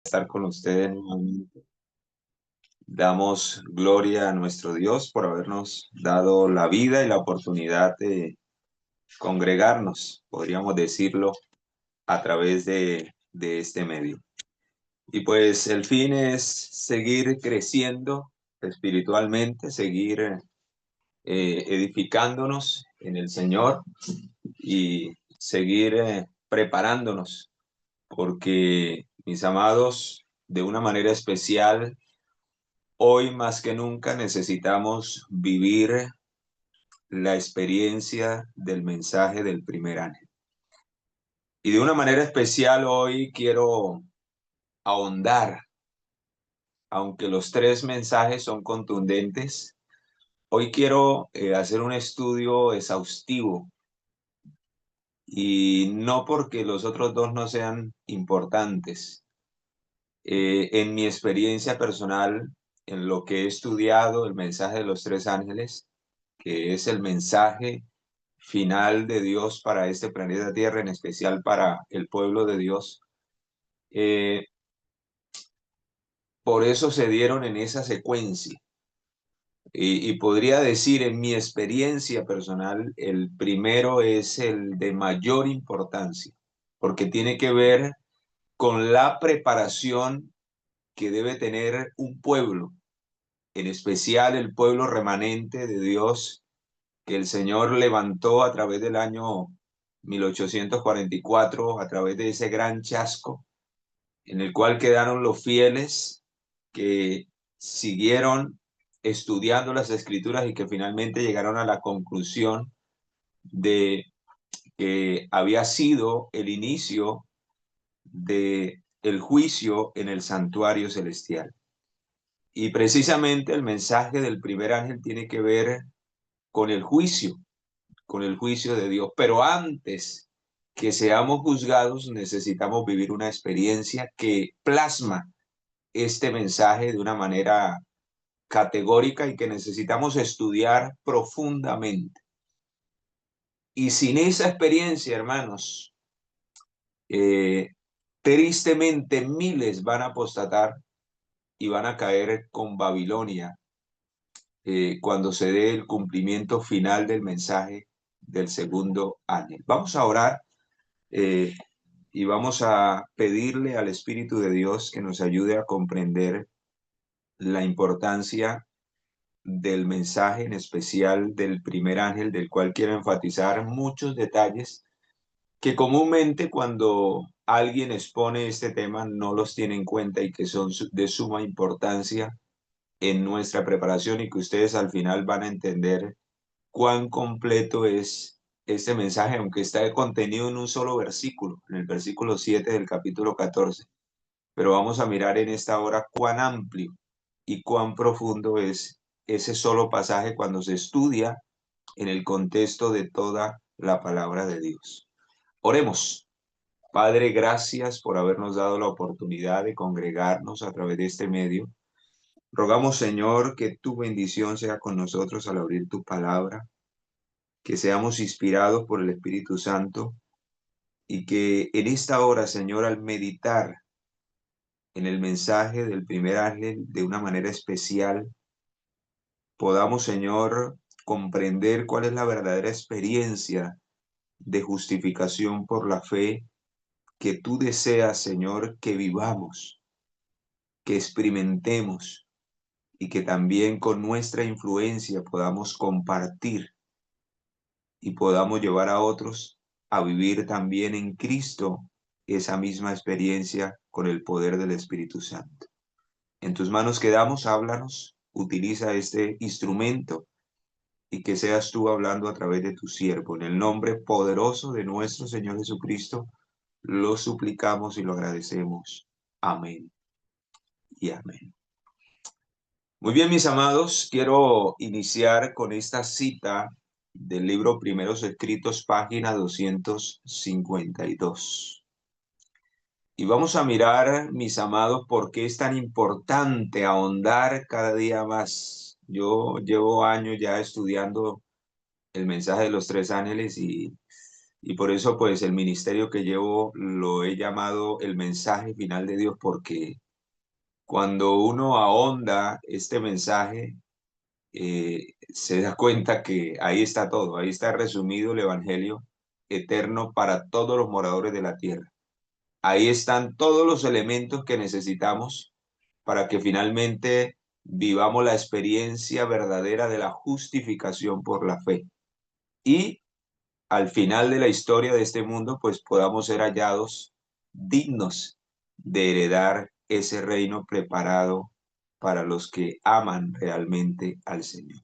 Estar con ustedes nuevamente. Damos gloria a nuestro Dios por habernos dado la vida y la oportunidad de congregarnos, podríamos decirlo, a través de este medio. Y pues el fin es seguir creciendo espiritualmente, seguir edificándonos en el Señor y seguir preparándonos, porque, mis amados, de una manera especial, hoy más que nunca necesitamos vivir la experiencia del mensaje del primer ángel. Y de una manera especial hoy quiero ahondar, aunque los tres mensajes son contundentes, hoy quiero hacer un estudio exhaustivo, y no porque los otros dos no sean importantes. En mi experiencia personal, en lo que he estudiado, el mensaje de los tres ángeles, que es el mensaje final de Dios para este planeta Tierra, en especial para el pueblo de Dios. Eh, por eso se dieron en esa secuencia. Y podría decir, en mi experiencia personal, el primero es el de mayor importancia, porque tiene que ver con la preparación que debe tener un pueblo, en especial el pueblo remanente de Dios, que el Señor levantó a través del año 1844, a través de ese gran chasco, en el cual quedaron los fieles que siguieron estudiando las Escrituras y que finalmente llegaron a la conclusión de que había sido el inicio de el juicio en el santuario celestial. Y precisamente el mensaje del primer ángel tiene que ver con con el juicio de Dios. Pero antes que seamos juzgados, necesitamos vivir una experiencia que plasma este mensaje de una manera categórica y que necesitamos estudiar profundamente. Y sin esa experiencia, hermanos, eh, tristemente miles van a apostatar y van a caer con Babilonia cuando se dé el cumplimiento final del mensaje del segundo ángel. Vamos a orar eh, y vamos a pedirle al Espíritu de Dios que nos ayude a comprender la importancia del mensaje, en especial del primer ángel, del cual quiero enfatizar muchos detalles que comúnmente cuando alguien expone este tema no los tiene en cuenta y que son de suma importancia en nuestra preparación, y que ustedes al final van a entender cuán completo es este mensaje, aunque está contenido en un solo versículo, en el versículo 7 del capítulo 14. Pero vamos a mirar en esta hora cuán amplio y cuán profundo es ese solo pasaje cuando se estudia en el contexto de toda la palabra de Dios. Oremos. Padre, gracias por habernos dado la oportunidad de congregarnos a través de este medio. Rogamos, Señor, que tu bendición sea con nosotros al abrir tu palabra, que seamos inspirados por el Espíritu Santo y que en esta hora, Señor, al meditar en el mensaje del primer ángel de una manera especial, podamos, Señor, comprender cuál es la verdadera experiencia de justificación por la fe que tú deseas, Señor, que vivamos, que experimentemos y que también con nuestra influencia podamos compartir y podamos llevar a otros a vivir también en Cristo esa misma experiencia con el poder del Espíritu Santo. En tus manos quedamos, háblanos, utiliza este instrumento y que seas tú hablando a través de tu siervo. En el nombre poderoso de nuestro Señor Jesucristo, lo suplicamos y lo agradecemos. Amén y amén. Muy bien, mis amados, quiero iniciar con esta cita del libro Primeros Escritos, página 252. Y vamos a mirar, mis amados, por qué es tan importante ahondar cada día más. Yo llevo años ya estudiando el mensaje de los tres ángeles y Y por eso, pues, el ministerio que llevo lo he llamado el mensaje final de Dios, porque cuando uno ahonda este mensaje, se da cuenta que ahí está todo, ahí está resumido el evangelio eterno para todos los moradores de la tierra. Ahí están todos los elementos que necesitamos para que finalmente vivamos la experiencia verdadera de la justificación por la fe. Y al final de la historia de este mundo, pues podamos ser hallados dignos de heredar ese reino preparado para los que aman realmente al Señor.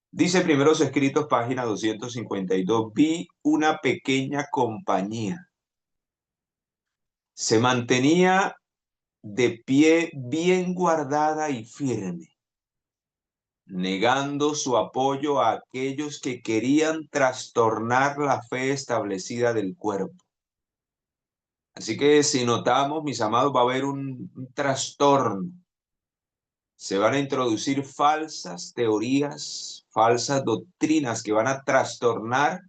Dice Primeros Escritos, página 252, vi una pequeña compañía. Se mantenía de pie bien guardada y firme, negando su apoyo a aquellos que querían trastornar la fe establecida del cuerpo. Así que si notamos, mis amados, va a haber un trastorno. Se van a introducir falsas teorías, falsas doctrinas que van a trastornar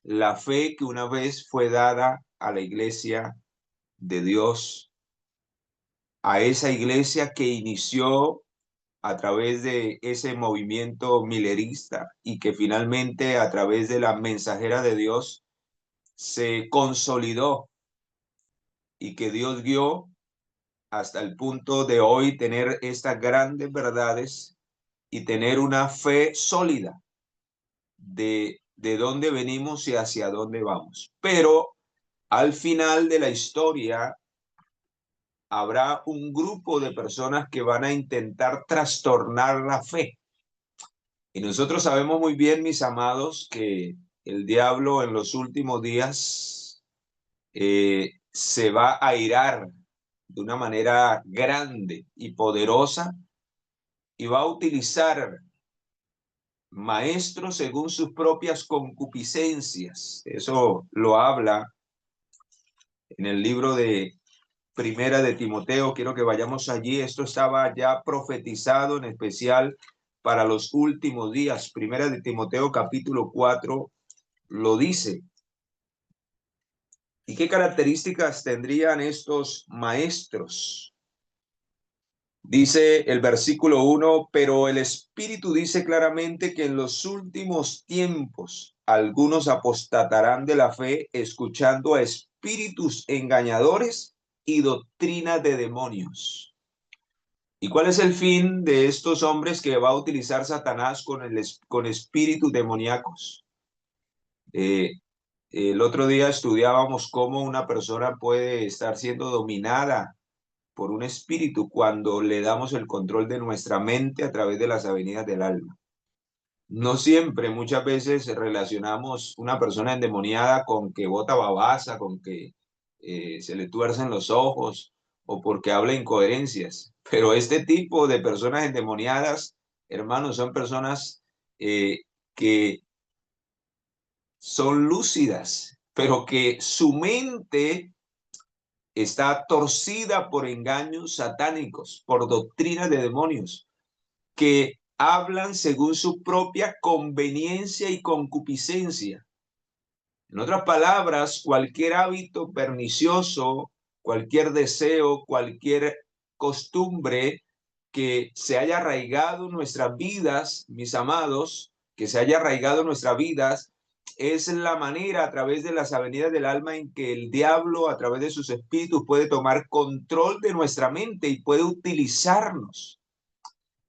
la fe que una vez fue dada a la iglesia de Dios, a esa iglesia que inició a través de ese movimiento milerista y que finalmente a través de la mensajera de Dios se consolidó y que Dios guió hasta el punto de hoy tener estas grandes verdades y tener una fe sólida de dónde venimos y hacia dónde vamos. Pero al final de la historia habrá un grupo de personas que van a intentar trastornar la fe. Y nosotros sabemos muy bien, mis amados, que el diablo en los últimos días se va a irar de una manera grande y poderosa y va a utilizar maestros según sus propias concupiscencias. Eso lo habla en el libro de Primera de Timoteo. Quiero que vayamos allí. Esto estaba ya profetizado en especial para los últimos días. Primera de Timoteo capítulo 4 lo dice. ¿Y qué características tendrían estos maestros? Dice el versículo 1, pero el Espíritu dice claramente que en los últimos tiempos algunos apostatarán de la fe escuchando a espíritus engañadores y doctrina de demonios. ¿Y cuál es el fin de estos hombres que va a utilizar Satanás con espíritus demoníacos? El otro día estudiábamos cómo una persona puede estar siendo dominada por un espíritu cuando le damos el control de nuestra mente a través de las avenidas del alma. No siempre, muchas veces relacionamos una persona endemoniada con que bota babasa, con que se le tuercen los ojos o porque habla incoherencias. Pero este tipo de personas endemoniadas, hermanos, son personas que son lúcidas, pero que su mente está torcida por engaños satánicos, por doctrinas de demonios, que hablan según su propia conveniencia y concupiscencia. En otras palabras, cualquier hábito pernicioso, cualquier deseo, cualquier costumbre que se haya arraigado en nuestras vidas, mis amados, que se haya arraigado en nuestras vidas, es la manera a través de las avenidas del alma en que el diablo, a través de sus espíritus, puede tomar control de nuestra mente y puede utilizarnos.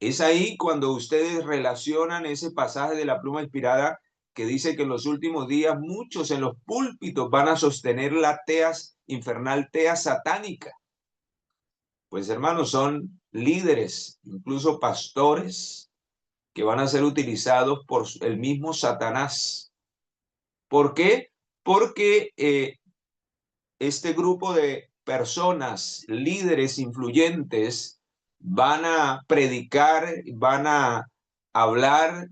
Es ahí cuando ustedes relacionan ese pasaje de la pluma inspirada que dice que en los últimos días muchos en los púlpitos van a sostener la infernal tea satánica. Pues hermanos, son líderes, incluso pastores, que van a ser utilizados por el mismo Satanás. ¿Por qué? Porque este grupo de personas, líderes influyentes, van a predicar, van a hablar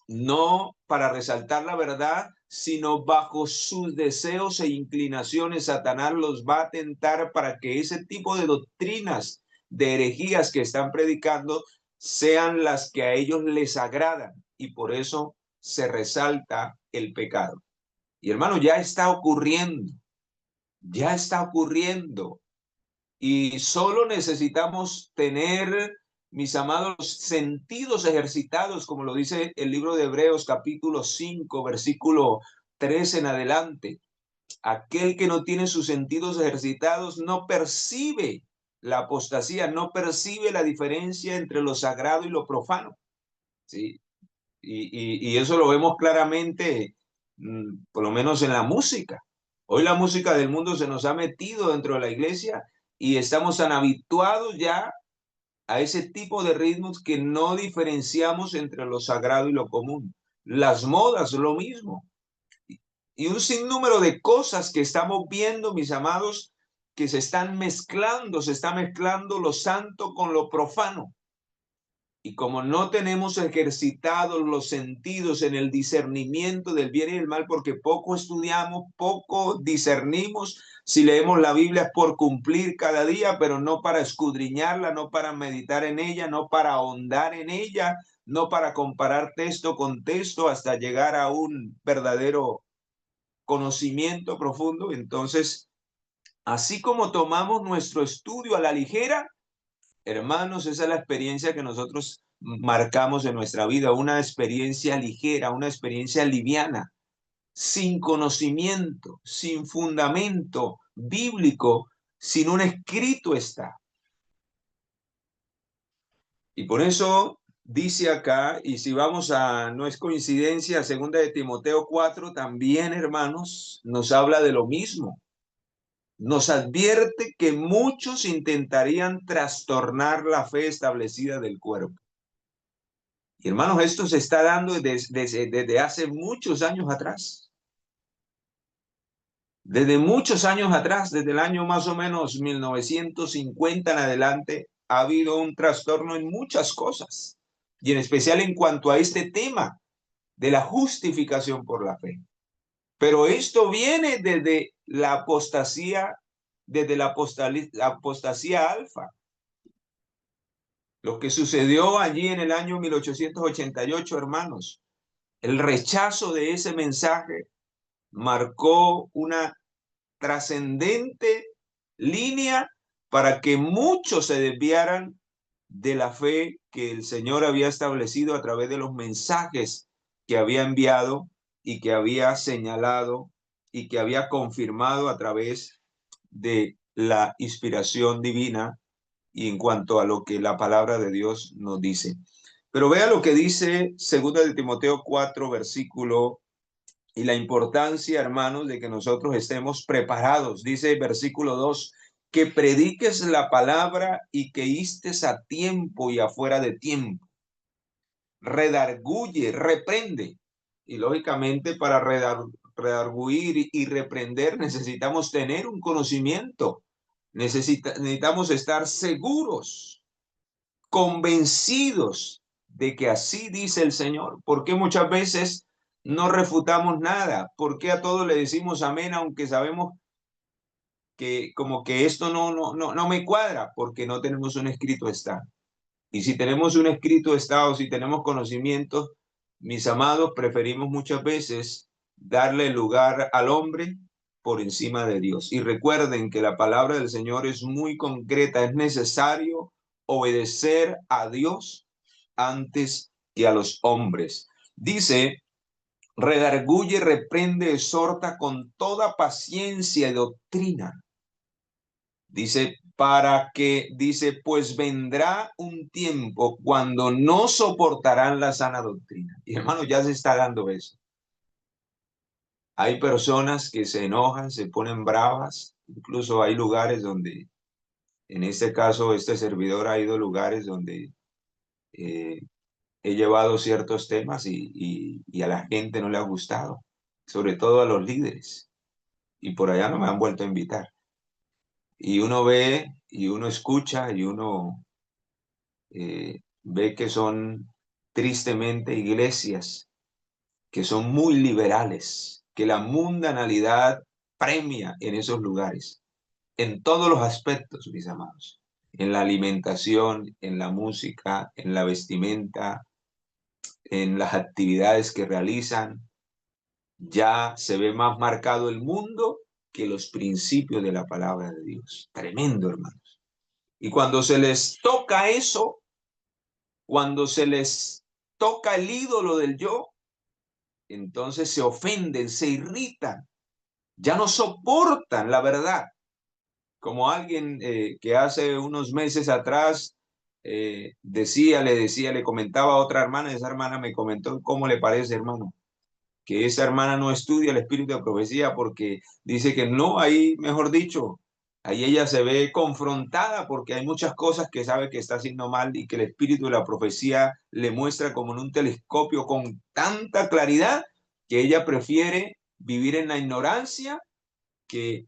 no para resaltar la verdad, sino bajo sus deseos e inclinaciones. Satanás los va a tentar para que ese tipo de doctrinas, de herejías que están predicando, sean las que a ellos les agradan. Y por eso se resalta el pecado. Y hermano, ya está ocurriendo, ya está ocurriendo. Y solo necesitamos tener, mis amados, los sentidos ejercitados, como lo dice el libro de Hebreos capítulo 5, versículo 3 en adelante. Aquel que no tiene sus sentidos ejercitados no percibe la apostasía, no percibe la diferencia entre lo sagrado y lo profano. ¿Sí? Y eso lo vemos claramente, por lo menos en la música. Hoy la música del mundo se nos ha metido dentro de la iglesia y estamos tan habituados ya a ese tipo de ritmos que no diferenciamos entre lo sagrado y lo común. Las modas, lo mismo. Y un sinnúmero de cosas que estamos viendo, mis amados, que se están mezclando, se está mezclando lo santo con lo profano. Y como no tenemos ejercitados los sentidos en el discernimiento del bien y del mal, porque poco estudiamos, poco discernimos, si leemos la Biblia es por cumplir cada día, pero no para escudriñarla, no para meditar en ella, no para ahondar en ella, no para comparar texto con texto hasta llegar a un verdadero conocimiento profundo. Entonces, así como tomamos nuestro estudio a la ligera, hermanos, esa es la experiencia que nosotros marcamos en nuestra vida, una experiencia ligera, una experiencia liviana, sin conocimiento, sin fundamento bíblico, sin un escrito está. Y por eso dice acá, y si vamos a, no es coincidencia, segunda de Timoteo 4, también, hermanos, nos habla de lo mismo. Nos advierte que muchos intentarían trastornar la fe establecida del cuerpo. Y hermanos, esto se está dando desde hace muchos años atrás. Desde muchos años atrás, desde el año más o menos 1950 en adelante, ha habido un trastorno en muchas cosas, y en especial en cuanto a este tema de la justificación por la fe. Pero esto viene desde la apostasía alfa. Lo que sucedió allí en el año 1888, hermanos, el rechazo de ese mensaje marcó una trascendente línea para que muchos se desviaran de la fe que el Señor había establecido a través de los mensajes que había enviado y que había señalado y que había confirmado a través de la inspiración divina y en cuanto a lo que la palabra de Dios nos dice. Pero vea lo que dice 2 de Timoteo 4, versículo, y la importancia, hermanos, de que nosotros estemos preparados. Dice el versículo 2, que prediques la palabra y que istes a tiempo y afuera de tiempo. Redarguye, reprende. Y lógicamente para redarguir y reprender necesitamos tener un conocimiento. Necesitamos estar seguros, convencidos de que así dice el Señor. Porque muchas veces no refutamos nada? ¿Por qué a todos le decimos amén aunque sabemos que como que esto no me cuadra? Porque no tenemos un escrito está. Y si tenemos un escrito está o si tenemos conocimientos, mis amados, preferimos muchas veces darle lugar al hombre por encima de Dios. Y recuerden que la palabra del Señor es muy concreta, es necesario obedecer a Dios antes que a los hombres. Dice, redarguye, reprende, exhorta con toda paciencia y doctrina. Dice, pues vendrá un tiempo cuando no soportarán la sana doctrina. Y hermano, ya se está dando eso. Hay personas que se enojan, se ponen bravas, incluso hay lugares donde, en este caso, este servidor ha ido a lugares donde eh, he llevado ciertos temas y a la gente no le ha gustado, sobre todo a los líderes, y por allá no me han vuelto a invitar. Y uno ve y uno escucha y uno ve que son tristemente iglesias que son muy liberales, que la mundanalidad premia en esos lugares, en todos los aspectos, mis amados, en la alimentación, en la música, en la vestimenta, en las actividades que realizan. ya se ve más marcado el mundo que los principios de la palabra de Dios. Tremendo, hermanos. Y cuando se les toca eso, cuando se les toca el ídolo del yo, entonces se ofenden, se irritan, ya no soportan la verdad. Como alguien que hace unos meses atrás le comentaba a otra hermana, esa hermana me comentó cómo le parece, hermano, que esa hermana no estudia el espíritu de profecía porque dice que no, ahí, mejor dicho, ahí ella se ve confrontada porque hay muchas cosas que sabe que está haciendo mal y que el espíritu de la profecía le muestra como en un telescopio con tanta claridad que ella prefiere vivir en la ignorancia que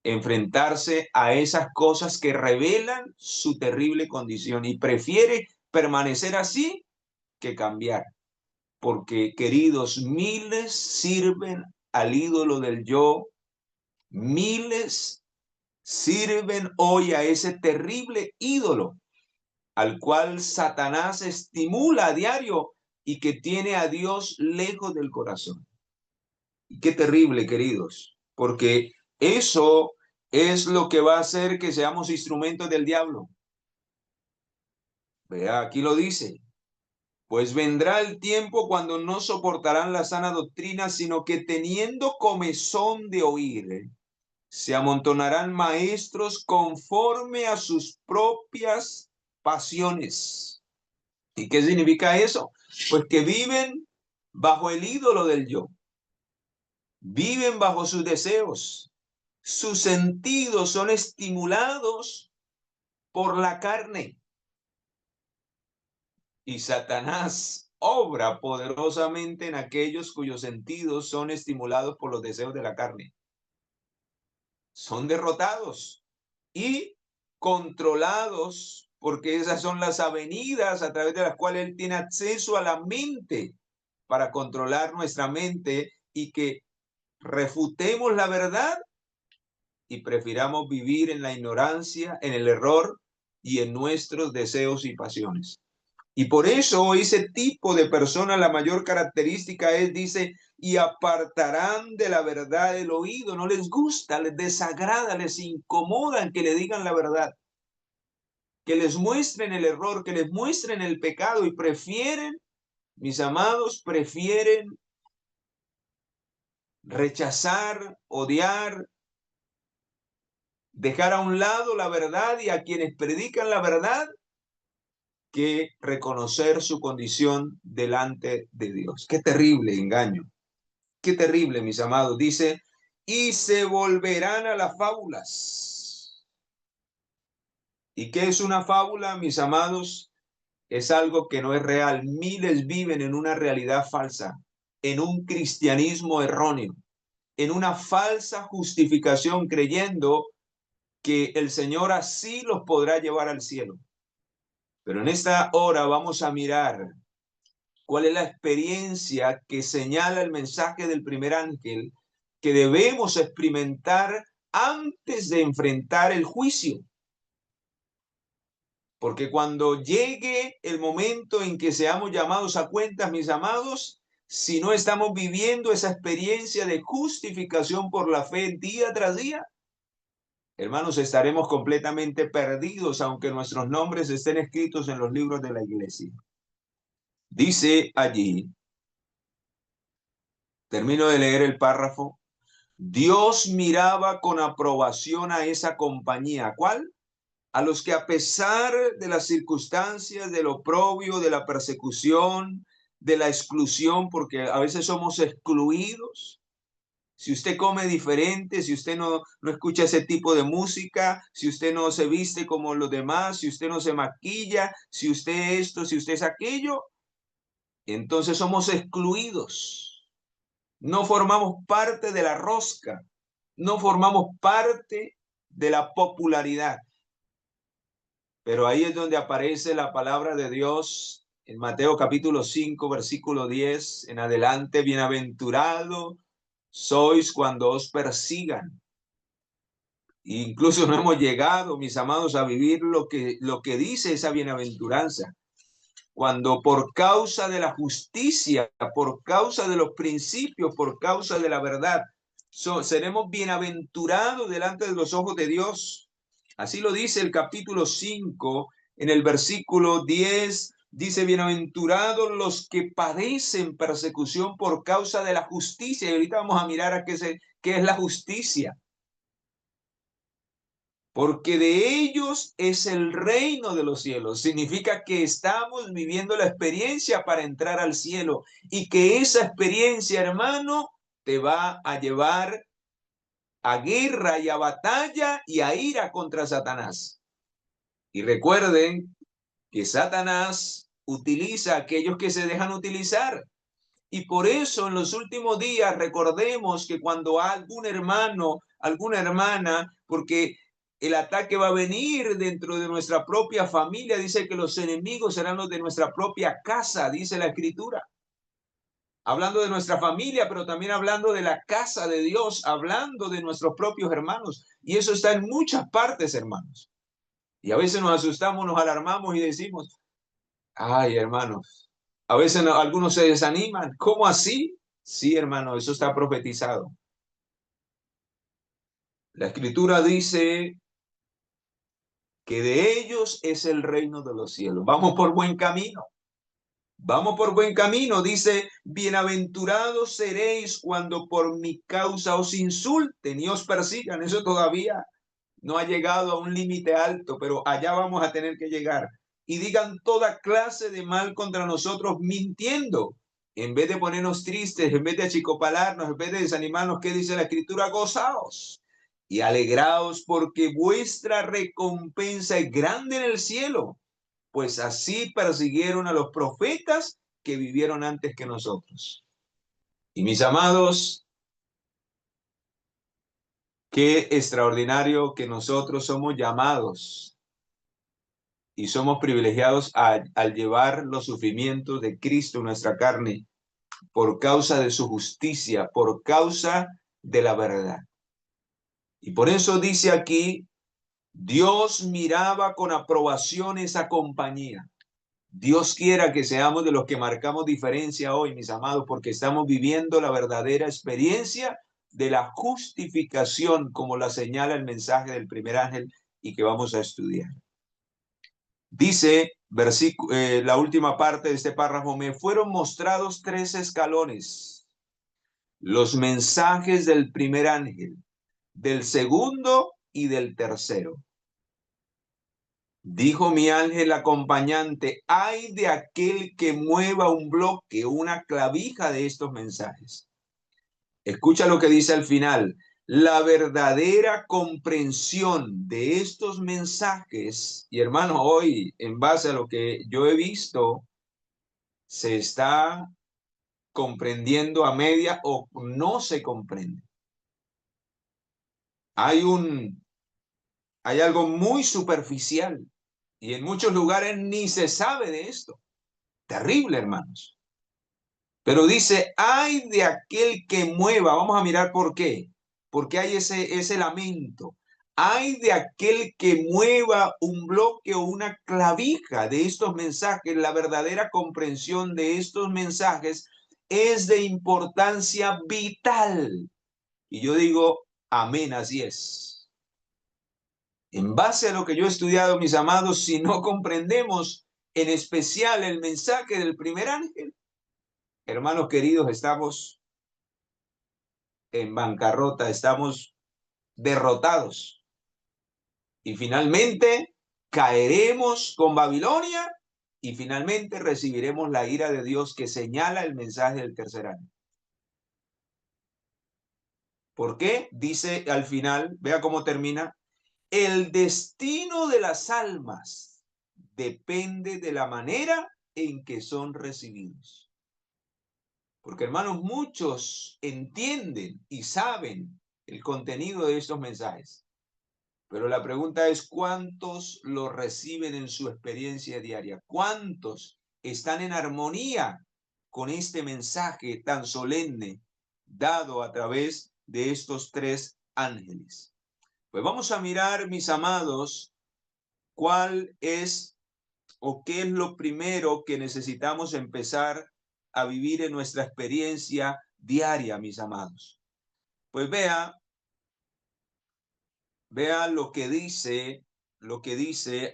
enfrentarse a esas cosas que revelan su terrible condición y prefiere permanecer así que cambiar. Porque, queridos, miles sirven al ídolo del yo, miles sirven hoy a ese terrible ídolo al cual Satanás estimula a diario y que tiene a Dios lejos del corazón. Y qué terrible, queridos, porque eso es lo que va a hacer que seamos instrumentos del diablo. Vea, aquí lo dice. Pues vendrá el tiempo cuando no soportarán la sana doctrina, sino que teniendo comezón de oír, se amontonarán maestros conforme a sus propias pasiones. ¿Y qué significa eso? Pues que viven bajo el ídolo del yo, viven bajo sus deseos, sus sentidos son estimulados por la carne. Y Satanás obra poderosamente en aquellos cuyos sentidos son estimulados por los deseos de la carne. Son derrotados y controlados porque esas son las avenidas a través de las cuales él tiene acceso a la mente para controlar nuestra mente y que refutemos la verdad y prefiramos vivir en la ignorancia, en el error y en nuestros deseos y pasiones. Y por eso ese tipo de persona, la mayor característica es, dice, y apartarán de la verdad el oído. No les gusta, les desagrada, les incomoda que le digan la verdad, que les muestren el error, que les muestren el pecado y prefieren, mis amados, prefieren rechazar, odiar, dejar a un lado la verdad y a quienes predican la verdad que reconocer su condición delante de Dios. Qué terrible engaño. Qué terrible, mis amados. Dice, y se volverán a las fábulas. ¿Y qué es una fábula, mis amados? Es algo que no es real. Miles viven en una realidad falsa, en un cristianismo erróneo, en una falsa justificación, creyendo que el Señor así los podrá llevar al cielo. Pero en esta hora vamos a mirar cuál es la experiencia que señala el mensaje del primer ángel que debemos experimentar antes de enfrentar el juicio. Porque cuando llegue el momento en que seamos llamados a cuentas, mis amados, si no estamos viviendo esa experiencia de justificación por la fe día tras día, hermanos, estaremos completamente perdidos, aunque nuestros nombres estén escritos en los libros de la iglesia. Dice allí, termino de leer el párrafo, Dios miraba con aprobación a esa compañía. ¿Cuál? A los que a pesar de las circunstancias, del oprobio, de la persecución, de la exclusión, porque a veces somos excluidos. Si usted come diferente, si usted no escucha ese tipo de música, si usted no se viste como los demás, si usted no se maquilla, si usted esto, si usted es aquello, entonces somos excluidos. No formamos parte de la rosca, no formamos parte de la popularidad. Pero ahí es donde aparece la palabra de Dios en Mateo capítulo 5, versículo 10 en adelante. Bienaventurado sois cuando os persigan. Incluso no hemos llegado, mis amados, a vivir lo que dice esa bienaventuranza. cuando por causa de la justicia, por causa de los principios, por causa de la verdad, seremos bienaventurados delante de los ojos de Dios. Así lo dice el capítulo 5, en el versículo 10, dice, bienaventurados los que padecen persecución por causa de la justicia. Y ahorita vamos a mirar a qué es la justicia. Porque de ellos es el reino de los cielos. Significa que estamos viviendo la experiencia para entrar al cielo y que esa experiencia, hermano, te va a llevar a guerra y a batalla y a ira contra Satanás. Y recuerden que Satanás utiliza a aquellos que se dejan utilizar. Y por eso en los últimos días recordemos que cuando algún hermano, alguna hermana, porque el ataque va a venir dentro de nuestra propia familia, dice que los enemigos serán los de nuestra propia casa, dice la Escritura. Hablando de nuestra familia, pero también hablando de la casa de Dios, hablando de nuestros propios hermanos. Y eso está en muchas partes, hermanos. Y a veces nos asustamos, nos alarmamos y decimos, ay, hermanos, a veces algunos se desaniman. ¿Cómo así? Sí, hermano, eso está profetizado. La Escritura dice que de ellos es el reino de los cielos. Vamos por buen camino. Vamos por buen camino. Dice, bienaventurados seréis cuando por mi causa os insulten y os persigan. Eso todavía no ha llegado a un límite alto, pero allá vamos a tener que llegar. Y digan toda clase de mal contra nosotros mintiendo. En vez de ponernos tristes, en vez de achicopalarnos, en vez de desanimarnos, ¿qué dice la Escritura? Gozaos y alegraos porque vuestra recompensa es grande en el cielo, pues así persiguieron a los profetas que vivieron antes que nosotros. Y mis amados, qué extraordinario que nosotros somos llamados y somos privilegiados al llevar los sufrimientos de Cristo en nuestra carne por causa de su justicia, por causa de la verdad. Y por eso dice aquí, Dios miraba con aprobación esa compañía. Dios quiera que seamos de los que marcamos diferencia hoy, mis amados, porque estamos viviendo la verdadera experiencia de la justificación, como la señala el mensaje del primer ángel y que vamos a estudiar. Dice la última parte de este párrafo, me fueron mostrados 3 escalones, los mensajes del primer ángel, del segundo y del tercero. Dijo mi ángel acompañante, ay de aquel que mueva un bloque, una clavija de estos mensajes. Escucha lo que dice al final. La verdadera comprensión de estos mensajes, y hermano, hoy, en base a lo que yo he visto, se está comprendiendo a media o no se comprende. Hay algo muy superficial y en muchos lugares ni se sabe de esto. Terrible, hermanos. Pero dice, ay de aquel que mueva. Vamos a mirar por qué. Porque hay ese lamento. Ay de aquel que mueva un bloque o una clavija de estos mensajes. La verdadera comprensión de estos mensajes es de importancia vital. Y yo digo, amén, así es. En base a lo que yo he estudiado, mis amados, si no comprendemos en especial el mensaje del primer ángel, hermanos queridos, estamos en bancarrota, estamos derrotados. Y finalmente caeremos con Babilonia y finalmente recibiremos la ira de Dios que señala el mensaje del tercer año. ¿Por qué? Dice al final, vea cómo termina, el destino de las almas depende de la manera en que son recibidos. Porque, hermanos, muchos entienden y saben el contenido de estos mensajes. Pero la pregunta es, ¿cuántos lo reciben en su experiencia diaria? ¿Cuántos están en armonía con este mensaje tan solemne dado a través de estos 3 ángeles? Pues vamos a mirar, mis amados, cuál es o qué es lo primero que necesitamos empezar a vivir en nuestra experiencia diaria, mis amados? Pues vea lo que dice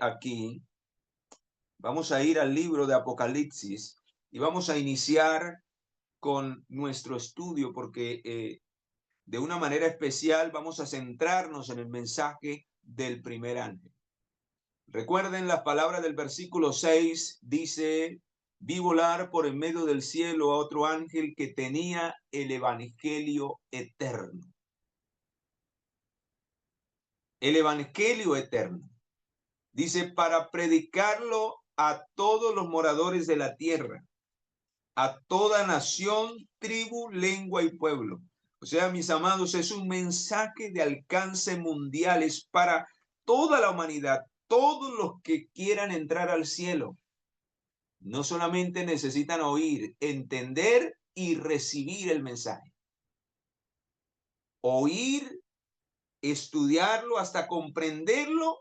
aquí. Vamos a ir al libro de Apocalipsis y vamos a iniciar con nuestro estudio porque de una manera especial vamos a centrarnos en el mensaje del primer ángel. Recuerden las palabras del versículo 6, dice: vi volar por en medio del cielo a otro ángel que tenía el evangelio eterno. El evangelio eterno. Dice, para predicarlo a todos los moradores de la tierra, a toda nación, tribu, lengua y pueblo. O sea, mis amados, es un mensaje de alcance mundial, es para toda la humanidad, todos los que quieran entrar al cielo. No solamente necesitan oír, entender y recibir el mensaje. Oír, estudiarlo hasta comprenderlo,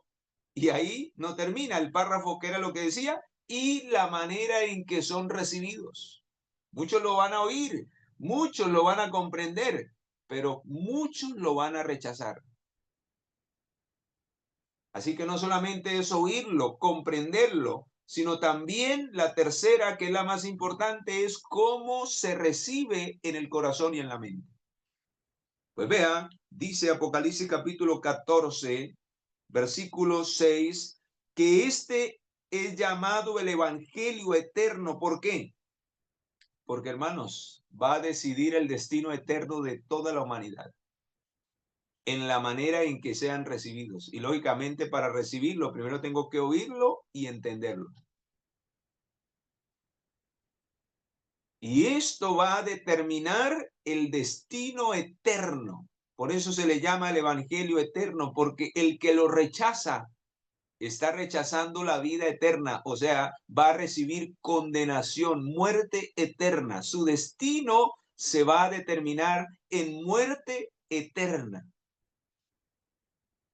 y ahí no termina el párrafo que era lo que decía, y la manera en que son recibidos. Muchos lo van a oír, muchos lo van a comprender, pero muchos lo van a rechazar. Así que no solamente es oírlo, comprenderlo, sino también la tercera, que es la más importante, es cómo se recibe en el corazón y en la mente. Pues vea, dice Apocalipsis capítulo 14, versículo 6, que este es llamado el evangelio eterno. ¿Por qué? Porque, hermanos, va a decidir el destino eterno de toda la humanidad en la manera en que sean recibidos. Y lógicamente, para recibirlo, primero tengo que oírlo y entenderlo. Y esto va a determinar el destino eterno. Por eso se le llama el evangelio eterno, porque el que lo rechaza está rechazando la vida eterna, o sea, va a recibir condenación, muerte eterna. Su destino se va a determinar en muerte eterna.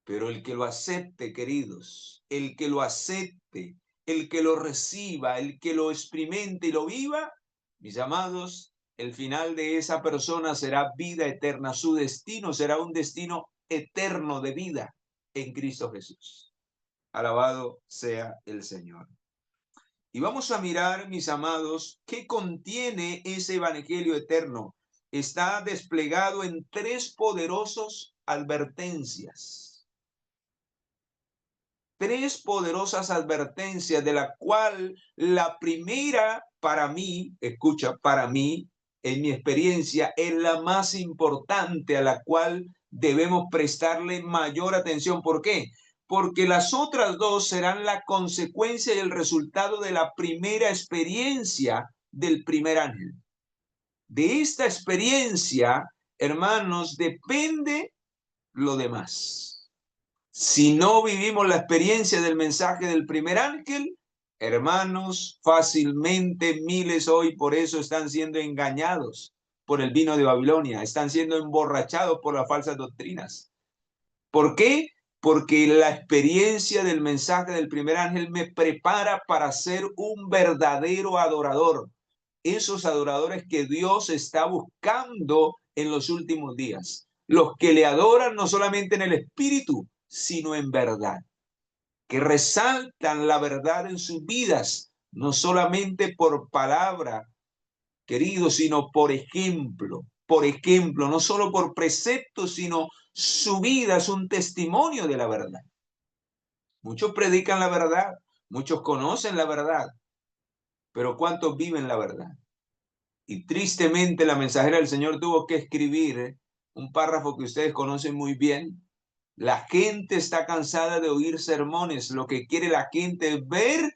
Pero el que lo acepte, queridos, el que lo acepte, el que lo reciba, el que lo experimente y lo viva, mis amados, el final de esa persona será vida eterna. Su destino será un destino eterno de vida en Cristo Jesús. Alabado sea el Señor. Y vamos a mirar, mis amados, qué contiene ese evangelio eterno. Está desplegado en tres poderosas advertencias. Tres poderosas advertencias, de la cual la primera para mí, escucha, para mí, en mi experiencia, es la más importante, a la cual debemos prestarle mayor atención. ¿Por qué? Porque las otras dos serán la consecuencia y el resultado de la primera experiencia del primer ángel. De esta experiencia, hermanos, depende lo demás. Si no vivimos la experiencia del mensaje del primer ángel, hermanos, fácilmente miles hoy por eso están siendo engañados por el vino de Babilonia, están siendo emborrachados por las falsas doctrinas. ¿Por qué? Porque la experiencia del mensaje del primer ángel me prepara para ser un verdadero adorador. Esos adoradores que Dios está buscando en los últimos días. Los que le adoran no solamente en el espíritu, sino en verdad. Que resaltan la verdad en sus vidas, no solamente por palabra, queridos, sino por ejemplo. Por ejemplo, no solo por preceptos, sino su vida es un testimonio de la verdad. Muchos predican la verdad, muchos conocen la verdad, pero ¿cuántos viven la verdad? Y tristemente la mensajera del Señor tuvo que escribir un párrafo que ustedes conocen muy bien. La gente está cansada de oír sermones. Lo que quiere la gente es ver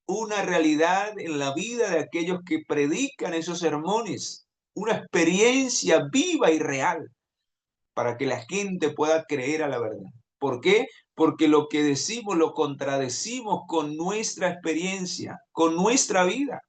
una realidad en la vida de aquellos que predican esos sermones. Una experiencia viva y real para que la gente pueda creer a la verdad. ¿Por qué? Porque lo que decimos lo contradecimos con nuestra experiencia, con nuestra vida.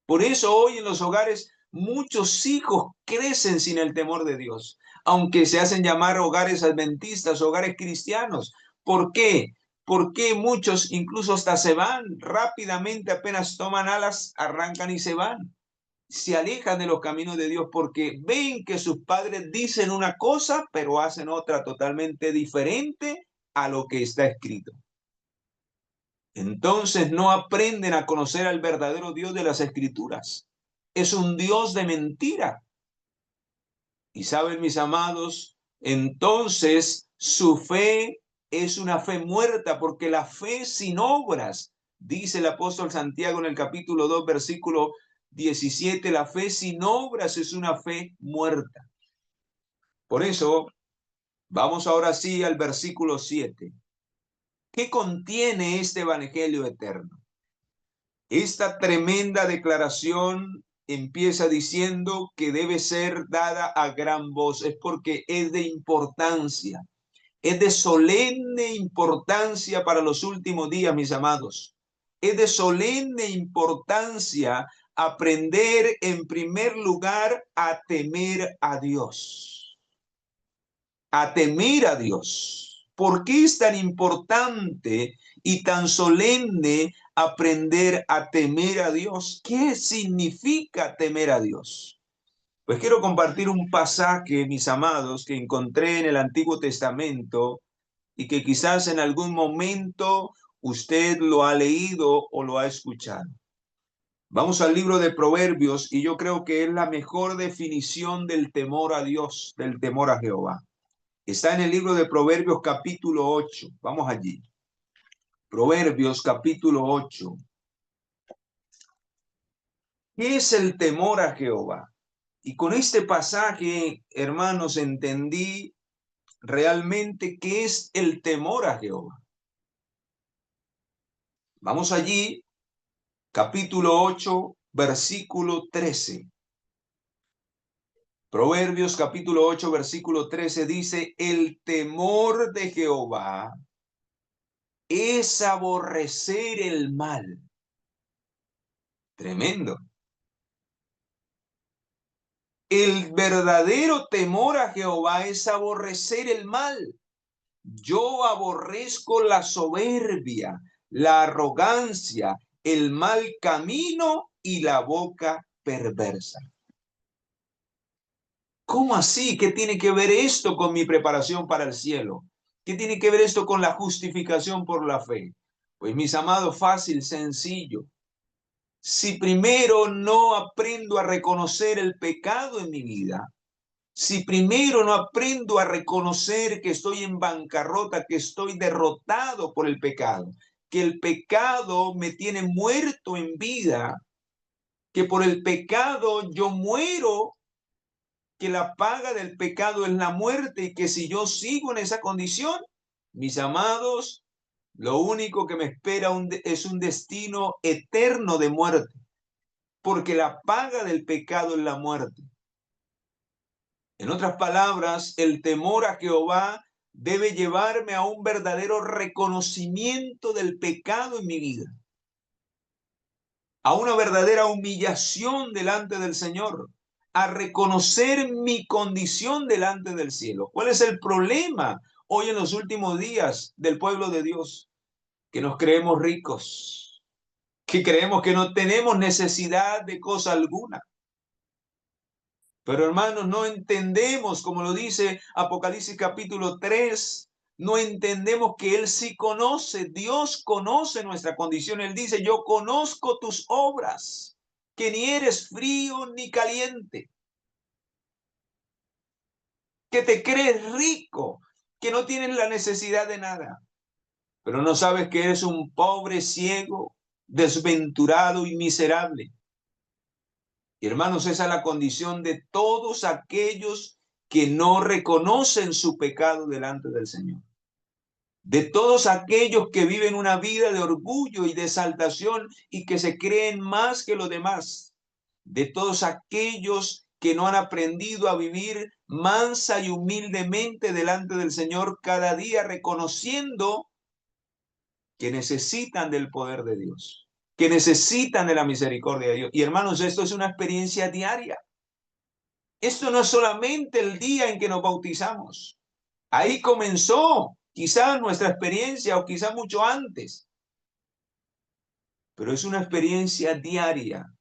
Por eso hoy en los hogares muchos hijos crecen sin el temor de Dios, aunque se hacen llamar hogares adventistas, hogares cristianos. ¿Por qué? por qué muchos incluso hasta se van rápidamente, apenas toman alas, arrancan y se van. Se alejan de los caminos de Dios porque ven que sus padres dicen una cosa, pero hacen otra totalmente diferente a lo que está escrito. Entonces no aprenden a conocer al verdadero Dios de las Escrituras. Es un Dios de mentira. Y saben, mis amados, entonces su fe es una fe muerta, porque la fe sin obras, dice el apóstol Santiago en el capítulo 2, versículo 17, la fe sin obras es una fe muerta. Por eso, vamos ahora sí al versículo 7. ¿Qué contiene este evangelio eterno? Esta tremenda declaración empieza diciendo que debe ser dada a gran voz. Es porque es de importancia, es de solemne importancia para los últimos días, mis amados. Es de solemne importancia aprender en primer lugar a temer a Dios. A temer a Dios. ¿Por qué es tan importante y tan solemne aprender a temer a Dios? ¿Qué significa temer a Dios? Pues quiero compartir un pasaje, mis amados, que encontré en el Antiguo Testamento y que quizás en algún momento usted lo ha leído o lo ha escuchado. Vamos al libro de Proverbios y yo creo que es la mejor definición del temor a Dios, del temor a Jehová. Está en el libro de Proverbios capítulo 8. Vamos allí. Proverbios capítulo 8. ¿Qué es el temor a Jehová? Y con este pasaje, hermanos, entendí realmente qué es el temor a Jehová. Vamos allí, capítulo 8, versículo 13. Proverbios capítulo 8, versículo 13 dice, el temor de Jehová es aborrecer el mal. Tremendo. El verdadero temor a Jehová es aborrecer el mal. Yo aborrezco la soberbia, la arrogancia, el mal camino y la boca perversa. ¿Cómo así? ¿Qué tiene que ver esto con mi preparación para el cielo? ¿Qué tiene que ver esto con la justificación por la fe? Pues mis amados, fácil, sencillo. Si primero no aprendo a reconocer el pecado en mi vida, si primero no aprendo a reconocer que estoy en bancarrota, que estoy derrotado por el pecado, que el pecado me tiene muerto en vida, que por el pecado yo muero, que la paga del pecado es la muerte y que si yo sigo en esa condición, mis amados, lo único que me espera es un destino eterno de muerte, porque la paga del pecado es la muerte. En otras palabras, el temor a Jehová debe llevarme a un verdadero reconocimiento del pecado en mi vida, a una verdadera humillación delante del Señor, a reconocer mi condición delante del cielo. ¿Cuál es el problema hoy en los últimos días del pueblo de Dios? Que nos creemos ricos, que creemos que no tenemos necesidad de cosa alguna. Pero hermanos, no entendemos, como lo dice Apocalipsis capítulo 3, no entendemos que Él sí conoce, Dios conoce nuestra condición. Él dice, yo conozco tus obras, que ni eres frío ni caliente, que te crees rico, que no tienes la necesidad de nada, pero no sabes que eres un pobre, ciego, desventurado y miserable. Y hermanos, esa es la condición de todos aquellos que no reconocen su pecado delante del Señor. De todos aquellos que viven una vida de orgullo y de exaltación y que se creen más que los demás. De todos aquellos que no han aprendido a vivir mansa y humildemente delante del Señor cada día, reconociendo que necesitan del poder de Dios, que necesitan de la misericordia de Dios. Y hermanos, esto es una experiencia diaria. Esto no es solamente el día en que nos bautizamos. Ahí comenzó quizá nuestra experiencia o quizá mucho antes, pero es una experiencia diaria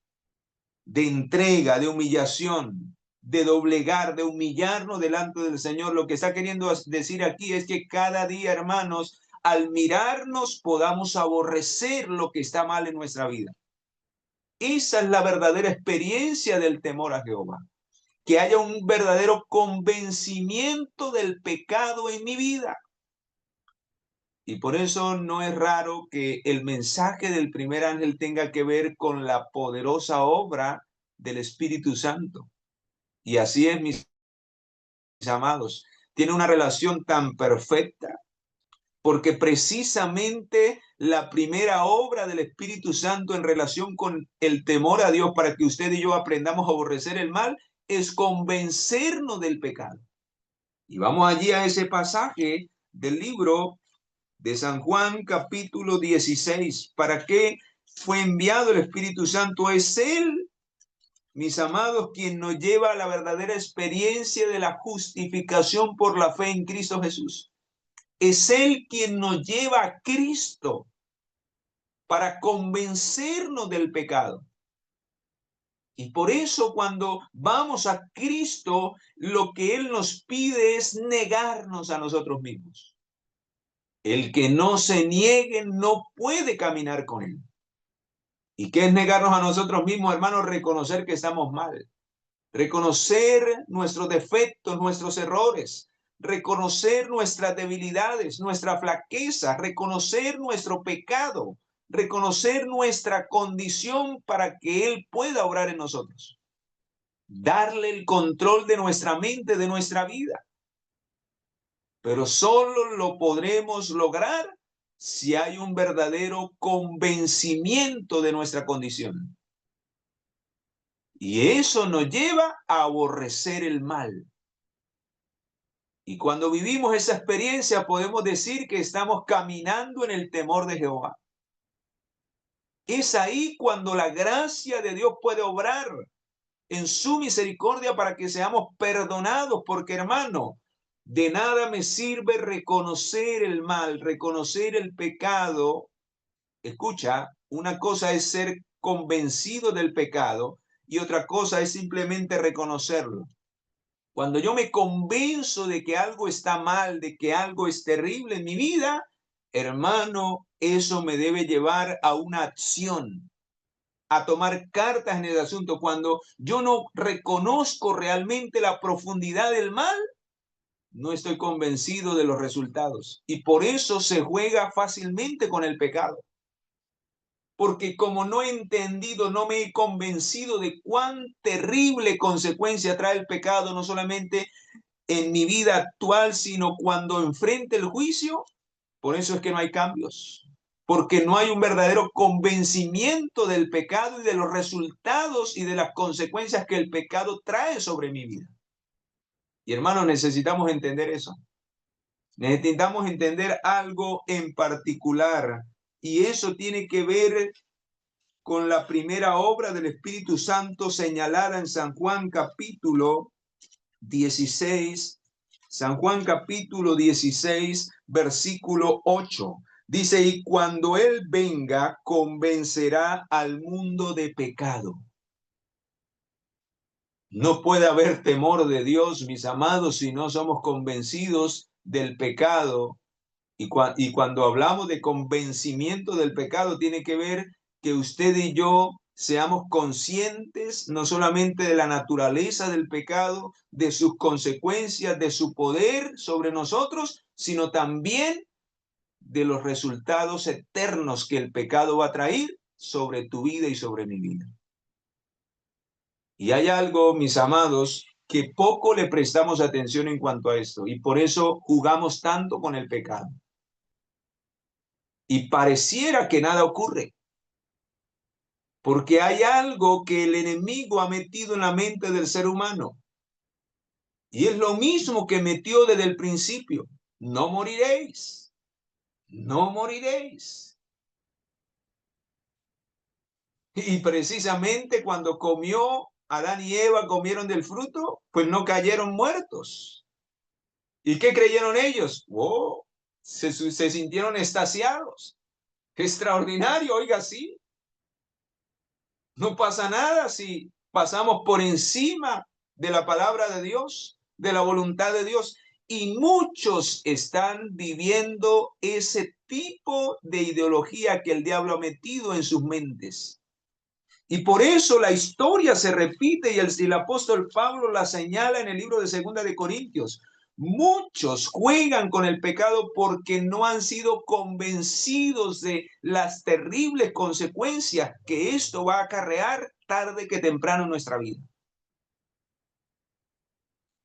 de entrega, de humillación, de doblegar, de humillarnos delante del Señor. Lo que está queriendo decir aquí es que cada día, hermanos, al mirarnos podamos aborrecer lo que está mal en nuestra vida. Esa es la verdadera experiencia del temor a Jehová. Que haya un verdadero convencimiento del pecado en mi vida. Y por eso no es raro que el mensaje del primer ángel tenga que ver con la poderosa obra del Espíritu Santo. Y así es, mis amados. Tiene una relación tan perfecta porque precisamente la primera obra del Espíritu Santo en relación con el temor a Dios para que usted y yo aprendamos a aborrecer el mal es convencernos del pecado. Y vamos allí a ese pasaje del libro de San Juan, capítulo 16. ¿Para qué fue enviado el Espíritu Santo? Es Él, mis amados, quien nos lleva a la verdadera experiencia de la justificación por la fe en Cristo Jesús. Es Él quien nos lleva a Cristo para convencernos del pecado. Y por eso cuando vamos a Cristo, lo que Él nos pide es negarnos a nosotros mismos. El que no se niegue no puede caminar con Él. ¿Y qué es negarnos a nosotros mismos, hermanos? Reconocer que estamos mal. Reconocer nuestros defectos, nuestros errores. Reconocer nuestras debilidades, nuestra flaqueza. Reconocer nuestro pecado. Reconocer nuestra condición para que Él pueda obrar en nosotros. Darle el control de nuestra mente, de nuestra vida. Pero solo lo podremos lograr si hay un verdadero convencimiento de nuestra condición. Y eso nos lleva a aborrecer el mal. Y cuando vivimos esa experiencia podemos decir que estamos caminando en el temor de Jehová. Es ahí cuando la gracia de Dios puede obrar en su misericordia para que seamos perdonados, porque hermano, de nada me sirve reconocer el mal, reconocer el pecado. Escucha, una cosa es ser convencido del pecado y otra cosa es simplemente reconocerlo. Cuando yo me convenzo de que algo está mal, de que algo es terrible en mi vida, hermano, eso me debe llevar a una acción, a tomar cartas en el asunto. Cuando yo no reconozco realmente la profundidad del mal, no estoy convencido de los resultados. Y por eso se juega fácilmente con el pecado. Porque como no he entendido, no me he convencido de cuán terrible consecuencia trae el pecado, no solamente en mi vida actual, sino cuando enfrente el juicio, por eso es que no hay cambios. Porque no hay un verdadero convencimiento del pecado y de los resultados y de las consecuencias que el pecado trae sobre mi vida. Y hermanos, necesitamos entender eso. Necesitamos entender algo en particular. Y eso tiene que ver con la primera obra del Espíritu Santo señalada en San Juan capítulo 16. San Juan capítulo 16, versículo 8. Dice, y cuando Él venga, convencerá al mundo de pecado. No puede haber temor de Dios, mis amados, si no somos convencidos del pecado. Y cuando hablamos de convencimiento del pecado, tiene que ver que usted y yo seamos conscientes no solamente de la naturaleza del pecado, de sus consecuencias, de su poder sobre nosotros, sino también de los resultados eternos que el pecado va a traer sobre tu vida y sobre mi vida. Y hay algo, mis amados, que poco le prestamos atención en cuanto a esto, y por eso jugamos tanto con el pecado. Y pareciera que nada ocurre, porque hay algo que el enemigo ha metido en la mente del ser humano. Y es lo mismo que metió desde el principio. No moriréis. No moriréis. Y precisamente cuando comió Adán y Eva, comieron del fruto, pues no cayeron muertos. ¿Y qué creyeron ellos? Oh, se sintieron extasiados. Extraordinario, oiga, sí. No pasa nada si pasamos por encima de la palabra de Dios, de la voluntad de Dios. Y muchos están viviendo ese tipo de ideología que el diablo ha metido en sus mentes. Y por eso la historia se repite y el apóstol Pablo la señala en el libro de Segunda de Corintios. Muchos juegan con el pecado porque no han sido convencidos de las terribles consecuencias que esto va a acarrear tarde que temprano en nuestra vida.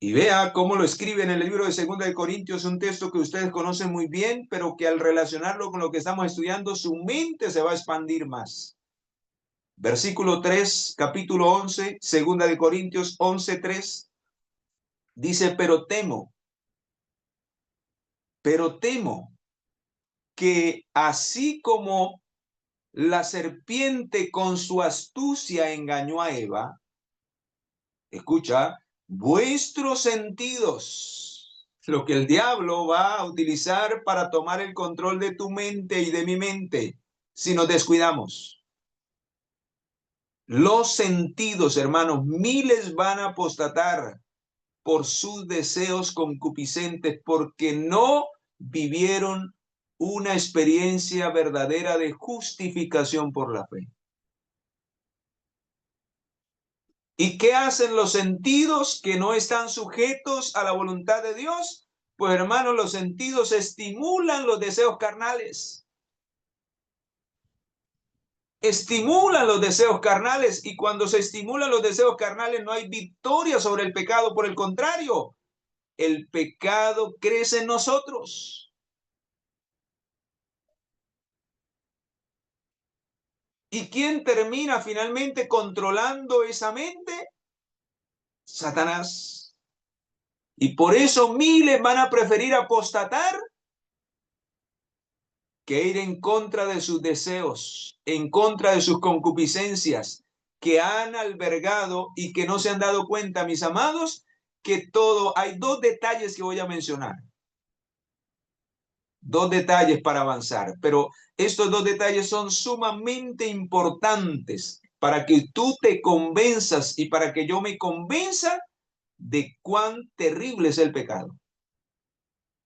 Y vea cómo lo escribe en el libro de Segunda de Corintios, un texto que ustedes conocen muy bien, pero que al relacionarlo con lo que estamos estudiando, su mente se va a expandir más. Versículo 3, capítulo 11, Segunda de Corintios 11:3, dice, pero temo que así como la serpiente con su astucia engañó a Eva, escucha, vuestros sentidos, lo que el diablo va a utilizar para tomar el control de tu mente y de mi mente, si nos descuidamos. Los sentidos, hermanos, miles van a apostatar por sus deseos concupiscentes, porque no vivieron una experiencia verdadera de justificación por la fe. ¿Y qué hacen los sentidos que no están sujetos a la voluntad de Dios? Pues hermanos, los sentidos estimulan los deseos carnales. Estimulan los deseos carnales, y cuando se estimulan los deseos carnales no hay victoria sobre el pecado, por el contrario, el pecado crece en nosotros. ¿Y quién termina finalmente controlando esa mente? Satanás. Y por eso miles van a preferir apostatar que ir en contra de sus deseos, en contra de sus concupiscencias, que han albergado y que no se han dado cuenta, mis amados, que todo, hay dos detalles que voy a mencionar. Dos detalles para avanzar, pero estos dos detalles son sumamente importantes para que tú te convenzas y para que yo me convenza de cuán terrible es el pecado.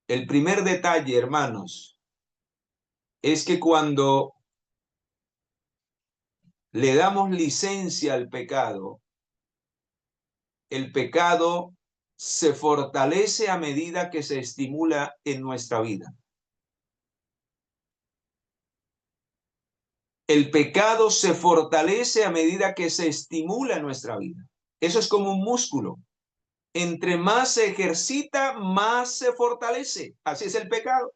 El primer detalle, hermanos, es que cuando le damos licencia al pecado, el pecado se fortalece a medida que se estimula en nuestra vida. El pecado se fortalece a medida que se estimula en nuestra vida. Eso es como un músculo. Entre más se ejercita, más se fortalece. Así es el pecado.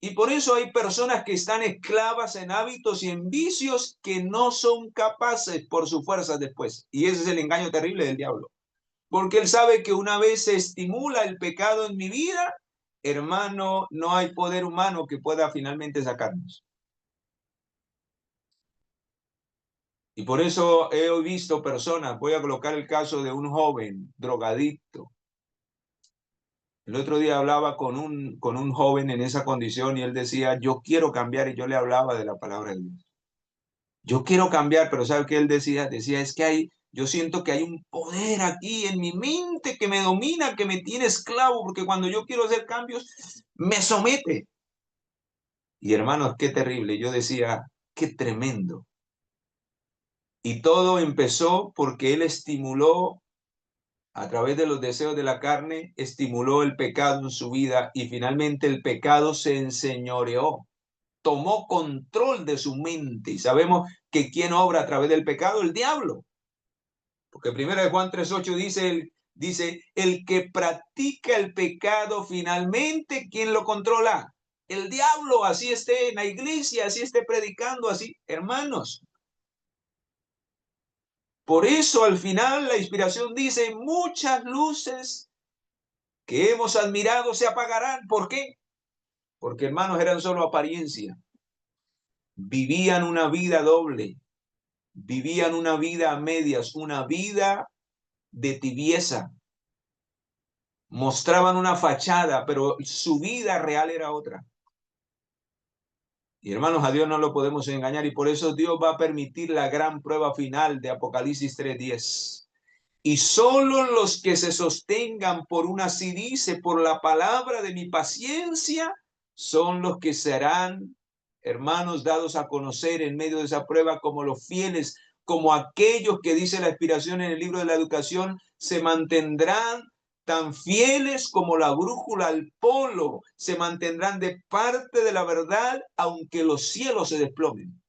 Y por eso hay personas que están esclavas en hábitos y en vicios que no son capaces por sus fuerzas después. Y ese es el engaño terrible del diablo. Porque él sabe que una vez se estimula el pecado en mi vida, hermano, no hay poder humano que pueda finalmente sacarnos. Y por eso he visto personas, voy a colocar el caso de un joven drogadicto. El otro día hablaba con un joven en esa condición y él decía, yo quiero cambiar, y yo le hablaba de la palabra de Dios. Yo quiero cambiar, pero ¿sabe qué él decía? Decía, es que yo siento que hay un poder aquí en mi mente que me domina, que me tiene esclavo, porque cuando yo quiero hacer cambios, me somete. Y hermanos, qué terrible. Yo decía, qué tremendo. Y todo empezó porque él estimuló, a través de los deseos de la carne, estimuló el pecado en su vida y finalmente el pecado se enseñoreó, tomó control de su mente. Y sabemos que ¿quién obra a través del pecado? El diablo. Porque 1 Juan 3:8 dice, el que practica el pecado finalmente, ¿quién lo controla? El diablo, así esté en la iglesia, así esté predicando, así, hermanos. Por eso al final la inspiración dice, muchas luces que hemos admirado se apagarán. ¿Por qué? Porque, hermanos, eran solo apariencia. Vivían una vida doble, vivían una vida a medias, una vida de tibieza. mostraban una fachada, pero su vida real era otra. Y hermanos, a Dios no lo podemos engañar y por eso Dios va a permitir la gran prueba final de Apocalipsis 3:10. Y solo los que se sostengan por una, así dice, por la palabra de mi paciencia, son los que serán, hermanos, dados a conocer en medio de esa prueba como los fieles, como aquellos que dice la inspiración en el libro de la educación, se mantendrán tan fieles como la brújula al polo, se mantendrán de parte de la verdad, aunque los cielos se desplomen.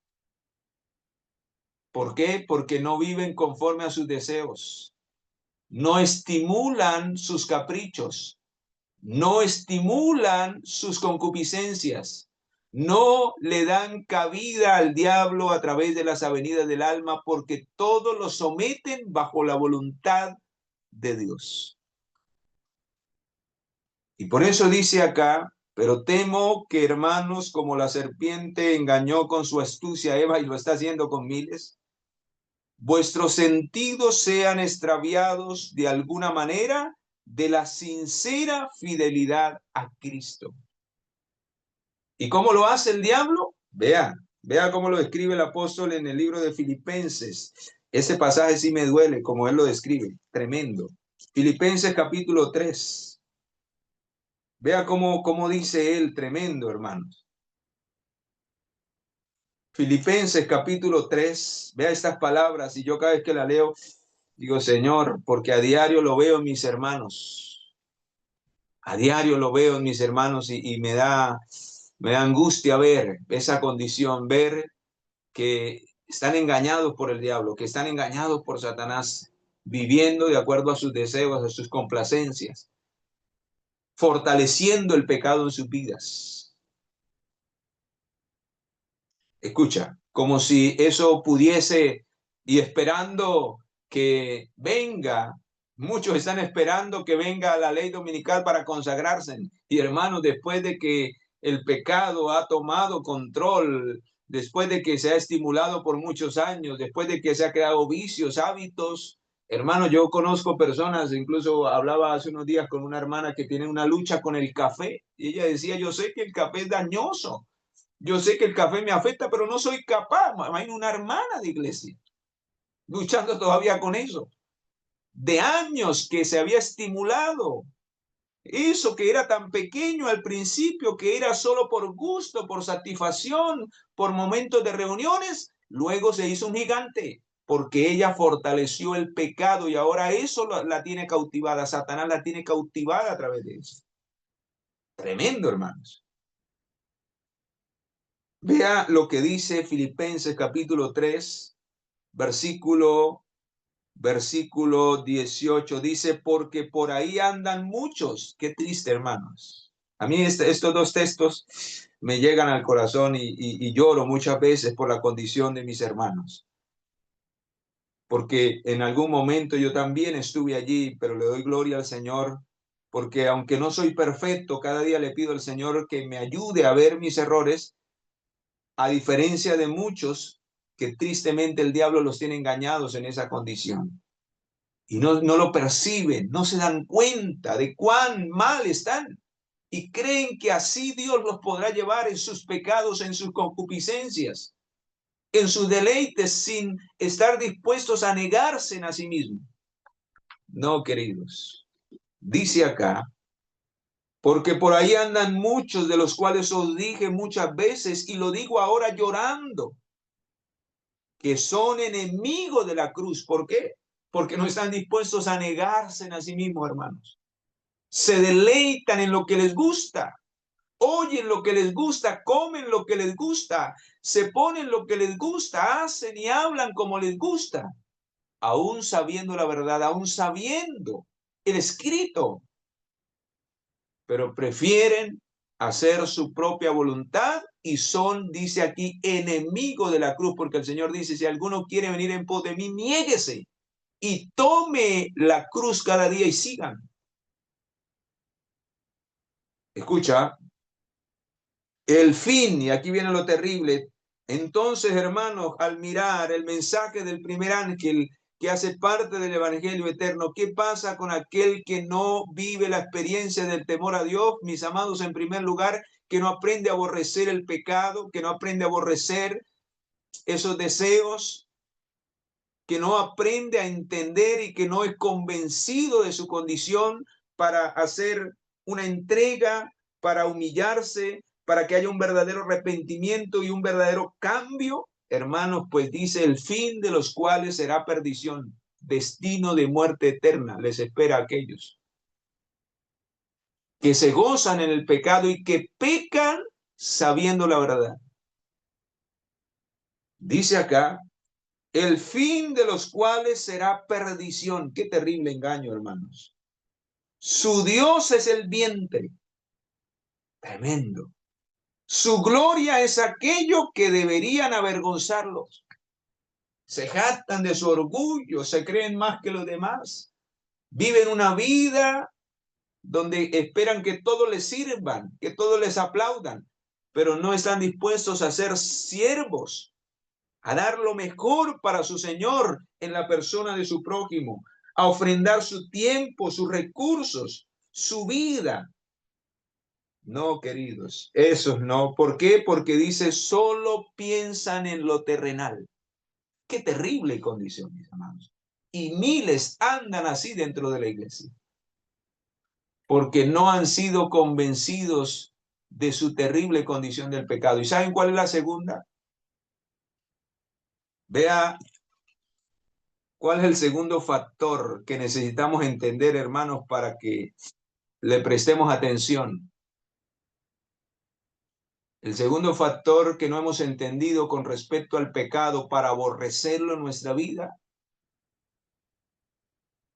¿Por qué? Porque no viven conforme a sus deseos. No estimulan sus caprichos, no estimulan sus concupiscencias, no le dan cabida al diablo a través de las avenidas del alma, porque todos lo someten bajo la voluntad de Dios. Y por eso dice acá, pero temo que hermanos, como la serpiente engañó con su astucia a Eva y lo está haciendo con miles, vuestros sentidos sean extraviados de alguna manera de la sincera fidelidad a Cristo. ¿Y cómo lo hace el diablo? Vea cómo lo describe el apóstol en el libro de Filipenses. Ese pasaje sí me duele, como él lo describe, tremendo. Filipenses capítulo 3. Vea cómo dice él, tremendo, hermanos. Filipenses capítulo 3, vea estas palabras y yo cada vez que la leo, digo, Señor, porque a diario lo veo en mis hermanos. A diario lo veo en mis hermanos y me da angustia ver esa condición, ver que están engañados por el diablo, que están engañados por Satanás, viviendo de acuerdo a sus deseos, a sus complacencias, fortaleciendo el pecado en sus vidas. Escucha, como si eso pudiese y esperando que venga. Muchos están esperando que venga la ley dominical para consagrarse. Y hermanos, después de que el pecado ha tomado control, después de que se ha estimulado por muchos años, después de que se ha creado vicios, hábitos, hermanos, yo conozco personas, incluso hablaba hace unos días con una hermana que tiene una lucha con el café. Y ella decía, yo sé que el café es dañoso. Yo sé que el café me afecta, pero no soy capaz. Hay una hermana de iglesia luchando todavía con eso. De años que se había estimulado. Eso que era tan pequeño al principio, que era solo por gusto, por satisfacción, por momentos de reuniones, luego se hizo un gigante, porque ella fortaleció el pecado y ahora eso la tiene cautivada. Satanás la tiene cautivada a través de eso. Tremendo, hermanos. Vea lo que dice Filipenses capítulo 3, versículo 18. Dice, porque por ahí andan muchos. Qué triste, hermanos. A mí estos dos textos me llegan al corazón y lloro muchas veces por la condición de mis hermanos. Porque en algún momento yo también estuve allí, pero le doy gloria al Señor, porque aunque no soy perfecto, cada día le pido al Señor que me ayude a ver mis errores, a diferencia de muchos que tristemente el diablo los tiene engañados en esa condición. Y no lo perciben, no se dan cuenta de cuán mal están. Y creen que así Dios los podrá llevar en sus pecados, en sus concupiscencias, en sus deleites, sin estar dispuestos a negarse a sí mismos. No, queridos. Dice acá, porque por ahí andan muchos de los cuales os dije muchas veces, y lo digo ahora llorando, que son enemigos de la cruz. ¿Por qué? Porque no están dispuestos a negarse a sí mismos, hermanos. Se deleitan en lo que les gusta, oyen lo que les gusta, comen lo que les gusta, se ponen lo que les gusta, hacen y hablan como les gusta, aún sabiendo la verdad, aún sabiendo el escrito, pero prefieren hacer su propia voluntad y son, dice aquí, enemigos de la cruz, porque el Señor dice, si alguno quiere venir en pos de mí, niéguese y tome la cruz cada día y sigan. Escucha, el fin, y aquí viene lo terrible. Entonces, hermanos, al mirar el mensaje del primer ángel que hace parte del evangelio eterno. ¿Qué pasa con aquel que no vive la experiencia del temor a Dios? Mis amados, en primer lugar, que no aprende a aborrecer el pecado, que no aprende a aborrecer esos deseos, que no aprende a entender y que no es convencido de su condición para hacer una entrega, para humillarse, para que haya un verdadero arrepentimiento y un verdadero cambio. Hermanos, pues dice, el fin de los cuales será perdición, destino de muerte eterna les espera a aquellos que se gozan en el pecado y que pecan sabiendo la verdad. Dice acá, el fin de los cuales será perdición. Qué terrible engaño, hermanos. Su Dios es el vientre. Tremendo. Su gloria es aquello que deberían avergonzarlos. Se jactan de su orgullo, se creen más que los demás. Viven una vida donde esperan que todos les sirvan, que todos les aplaudan, pero no están dispuestos a ser siervos, a dar lo mejor para su Señor en la persona de su prójimo, a ofrendar su tiempo, sus recursos, su vida. No, queridos, esos no. ¿Por qué? Porque dice, solo piensan en lo terrenal. Qué terrible condición, mis amados. Y miles andan así dentro de la iglesia, porque no han sido convencidos de su terrible condición del pecado. ¿Y saben cuál es la segunda? Vea cuál es el segundo factor que necesitamos entender, hermanos, para que le prestemos atención. El segundo factor que no hemos entendido con respecto al pecado para aborrecerlo en nuestra vida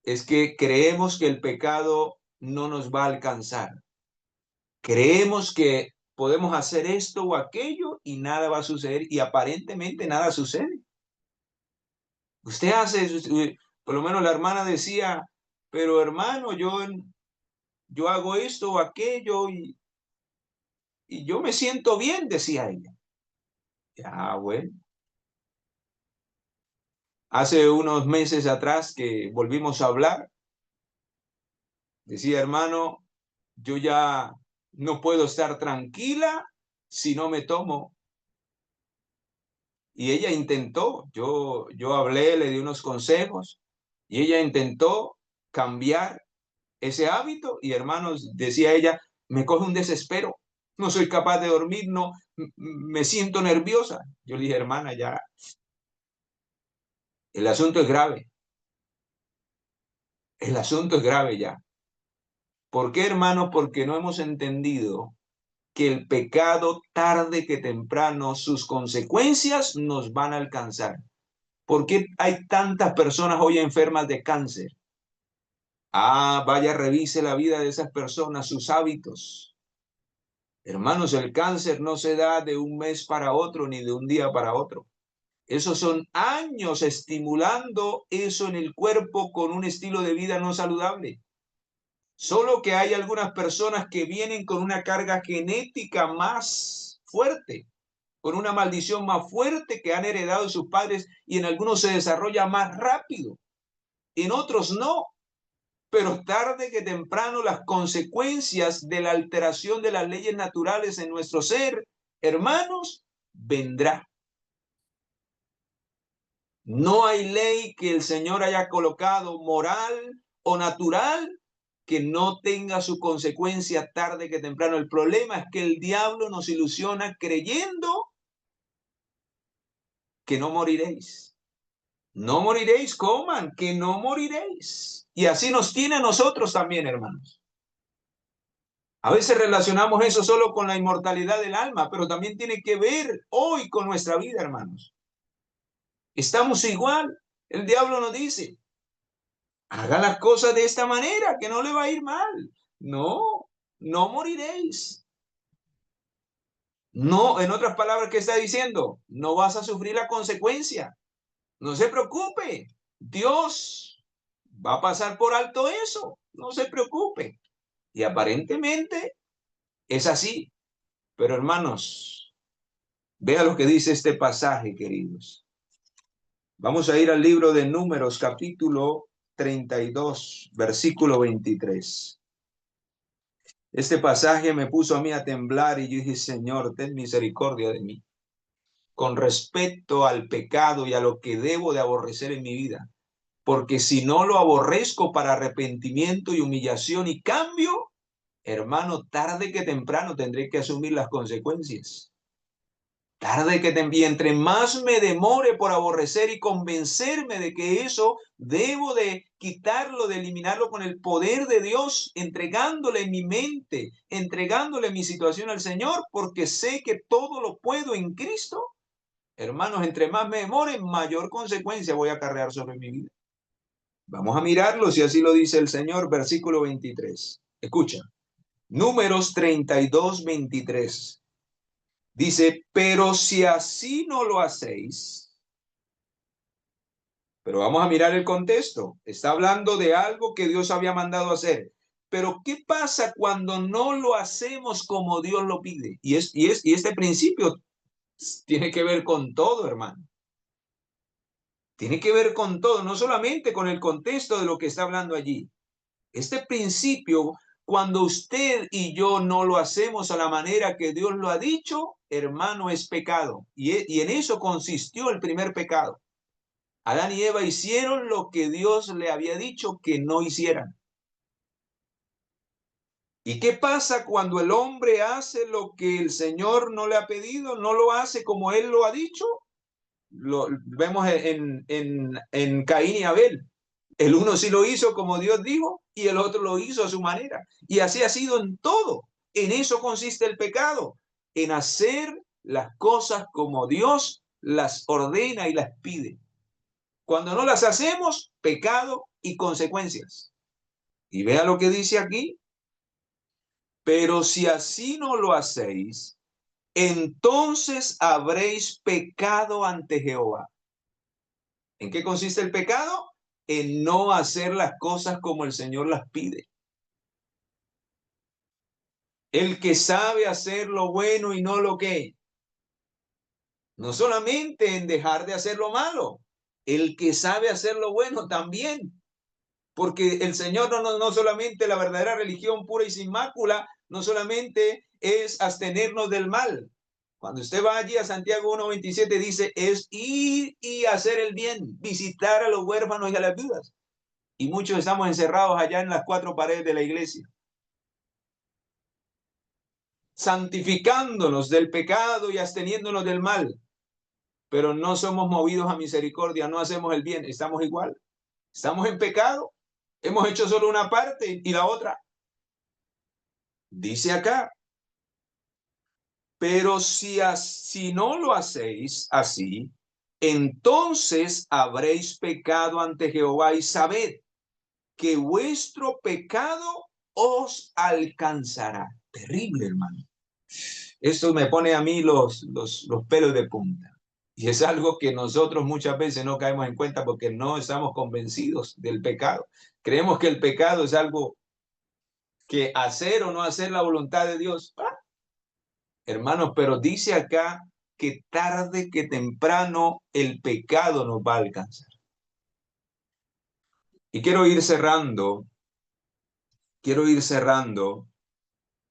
es que creemos que el pecado no nos va a alcanzar. Creemos que podemos hacer esto o aquello y nada va a suceder y aparentemente nada sucede. Usted hace, por lo menos la hermana decía, pero hermano, yo hago esto o aquello y yo me siento bien, decía ella. Ya, bueno. Hace unos meses atrás que volvimos a hablar, decía, hermano, yo ya no puedo estar tranquila si no me tomo. Y ella intentó, yo hablé, le di unos consejos y ella intentó cambiar ese hábito y hermanos, decía ella, me coge un desespero, no soy capaz de dormir, no, me siento nerviosa. Yo le dije, hermana, ya, el asunto es grave, el asunto es grave ya. ¿Por qué, hermano? Porque no hemos entendido que el pecado tarde que temprano sus consecuencias nos van a alcanzar. ¿Por qué hay tantas personas hoy enfermas de cáncer? Ah, vaya, revise la vida de esas personas, sus hábitos. Hermanos, el cáncer no se da de un mes para otro ni de un día para otro. Esos son años estimulando eso en el cuerpo con un estilo de vida no saludable. Solo que hay algunas personas que vienen con una carga genética más fuerte, con una maldición más fuerte que han heredado de sus padres y en algunos se desarrolla más rápido, en otros no. Pero tarde que temprano las consecuencias de la alteración de las leyes naturales en nuestro ser, hermanos, vendrá. No hay ley que el Señor haya colocado moral o natural que no tenga su consecuencia tarde que temprano. El problema es que el diablo nos ilusiona creyendo que no moriréis. No moriréis, coman, que no moriréis. Y así nos tiene a nosotros también, hermanos. A veces relacionamos eso solo con la inmortalidad del alma, pero también tiene que ver hoy con nuestra vida, hermanos. Estamos igual. El diablo nos dice, haga las cosas de esta manera, que no le va a ir mal. No, no moriréis. No, en otras palabras, ¿qué está diciendo? No vas a sufrir la consecuencia. No se preocupe. Dios va a pasar por alto eso. No se preocupe. Y aparentemente es así. Pero hermanos, vea lo que dice este pasaje, queridos. Vamos a ir al libro de Números, capítulo 32, versículo 23. Este pasaje me puso a mí a temblar y yo dije, Señor, ten misericordia de mí con respecto al pecado y a lo que debo de aborrecer en mi vida. Porque si no lo aborrezco para arrepentimiento y humillación y cambio, hermano, tarde que temprano tendré que asumir las consecuencias. Tarde que y entre más me demore por aborrecer y convencerme de que eso debo de quitarlo, de eliminarlo con el poder de Dios, entregándole mi mente, entregándole mi situación al Señor, porque sé que todo lo puedo en Cristo. Hermanos, entre más me demore, mayor consecuencia voy a acarrear sobre mi vida. Vamos a mirarlo si así lo dice el Señor, versículo 23. Escucha, Números 32, 23. Dice, pero si así no lo hacéis, pero vamos a mirar el contexto. Está hablando de algo que Dios había mandado hacer. Pero ¿qué pasa cuando no lo hacemos como Dios lo pide? Y este principio tiene que ver con todo, hermano. Tiene que ver con todo, no solamente con el contexto de lo que está hablando allí. Este principio, cuando usted y yo no lo hacemos a la manera que Dios lo ha dicho, hermano, es pecado. Y en eso consistió el primer pecado. Adán y Eva hicieron lo que Dios le había dicho que no hicieran. ¿Y qué pasa cuando el hombre hace lo que el Señor no le ha pedido? No lo hace como Él lo ha dicho. Lo vemos en Caín y Abel. El uno sí lo hizo como Dios dijo y el otro lo hizo a su manera. Y así ha sido en todo. En eso consiste el pecado, en hacer las cosas como Dios las ordena y las pide. Cuando no las hacemos, pecado y consecuencias. Y vea lo que dice aquí. Pero si así no lo hacéis, entonces habréis pecado ante Jehová. ¿En qué consiste el pecado? En no hacer las cosas como el Señor las pide. El que sabe hacer lo bueno y no lo que. No solamente en dejar de hacer lo malo, el que sabe hacer lo bueno también. Porque el Señor no solamente la verdadera religión pura y sin mácula, no solamente es abstenernos del mal. Cuando usted va allí a Santiago 1:27 dice, es ir y hacer el bien, visitar a los huérfanos y a las viudas. Y muchos estamos encerrados allá en las cuatro paredes de la iglesia, santificándonos del pecado y absteniéndonos del mal, pero no somos movidos a misericordia, no hacemos el bien, estamos igual, estamos en pecado, hemos hecho solo una parte y la otra. Dice acá, pero si no lo hacéis así, entonces habréis pecado ante Jehová y sabed que vuestro pecado os alcanzará. Terrible, hermano. Esto me pone a mí los pelos de punta. Y es algo que nosotros muchas veces no caemos en cuenta porque no estamos convencidos del pecado. Creemos que el pecado es algo que hacer o no hacer la voluntad de Dios. Hermanos, pero dice acá que tarde que temprano el pecado nos va a alcanzar. Y quiero ir cerrando,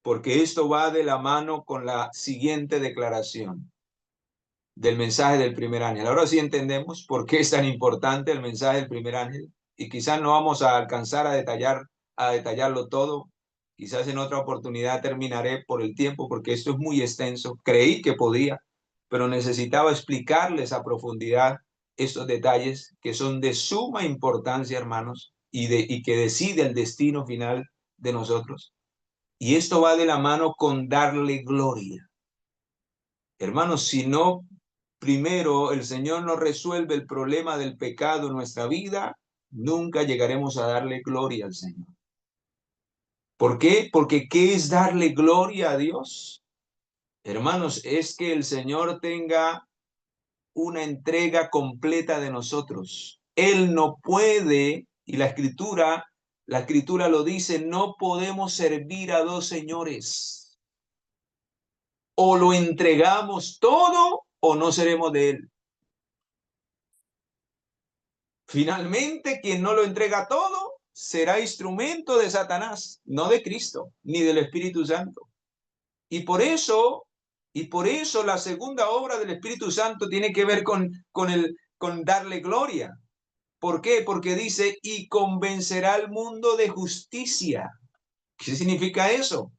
porque esto va de la mano con la siguiente declaración del mensaje del primer ángel. Ahora sí entendemos por qué es tan importante el mensaje del primer ángel y quizás no vamos a alcanzar a detallarlo todo. Quizás en otra oportunidad terminaré por el tiempo porque esto es muy extenso. Creí que podía, pero necesitaba explicarles a profundidad estos detalles que son de suma importancia, hermanos, y que decide el destino final de nosotros. Y esto va de la mano con darle gloria. Hermanos, si no primero el Señor no resuelve el problema del pecado en nuestra vida, nunca llegaremos a darle gloria al Señor. ¿Por qué? Porque ¿qué es darle gloria a Dios? Hermanos, es que el Señor tenga una entrega completa de nosotros. Él no puede, y la escritura lo dice, no podemos servir a dos señores. O lo entregamos todo o no seremos de Él. Finalmente, quien no lo entrega todo será instrumento de Satanás, no de Cristo, ni del Espíritu Santo. Y por eso, la segunda obra del Espíritu Santo tiene que ver con darle gloria. ¿Por qué? Porque dice, y convencerá al mundo de justicia. ¿Qué significa eso?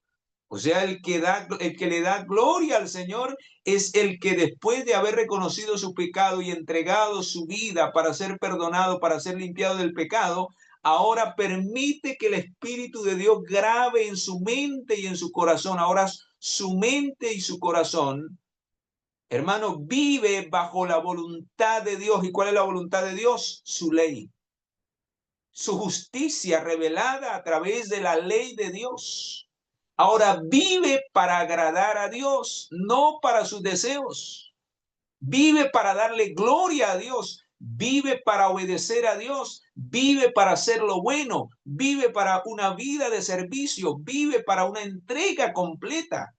O sea, el que le da gloria al Señor es el que después de haber reconocido su pecado y entregado su vida para ser perdonado, para ser limpiado del pecado, ahora permite que el Espíritu de Dios grabe en su mente y en su corazón. Ahora su mente y su corazón, hermano, vive bajo la voluntad de Dios. ¿Y cuál es la voluntad de Dios? Su ley. Su justicia revelada a través de la ley de Dios. Ahora vive para agradar a Dios, no para sus deseos. Vive para darle gloria a Dios. Vive para obedecer a Dios. Vive para hacer lo bueno. Vive para una vida de servicio. Vive para una entrega completa.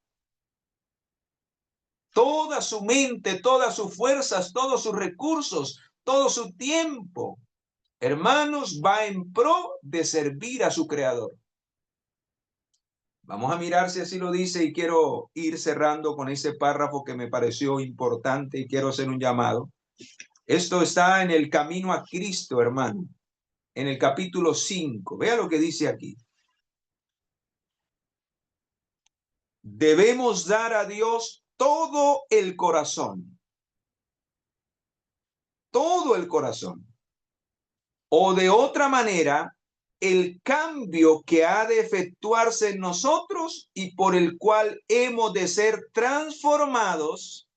Toda su mente, todas sus fuerzas, todos sus recursos, todo su tiempo, hermanos, va en pro de servir a su Creador. Vamos a mirar si así lo dice y quiero ir cerrando con ese párrafo que me pareció importante y quiero hacer un llamado. Esto está en el camino a Cristo, hermano, en el capítulo 5. Vea lo que dice aquí. Debemos dar a Dios todo el corazón. Todo el corazón. O de otra manera, el cambio que ha de efectuarse en nosotros y por el cual hemos de ser transformados.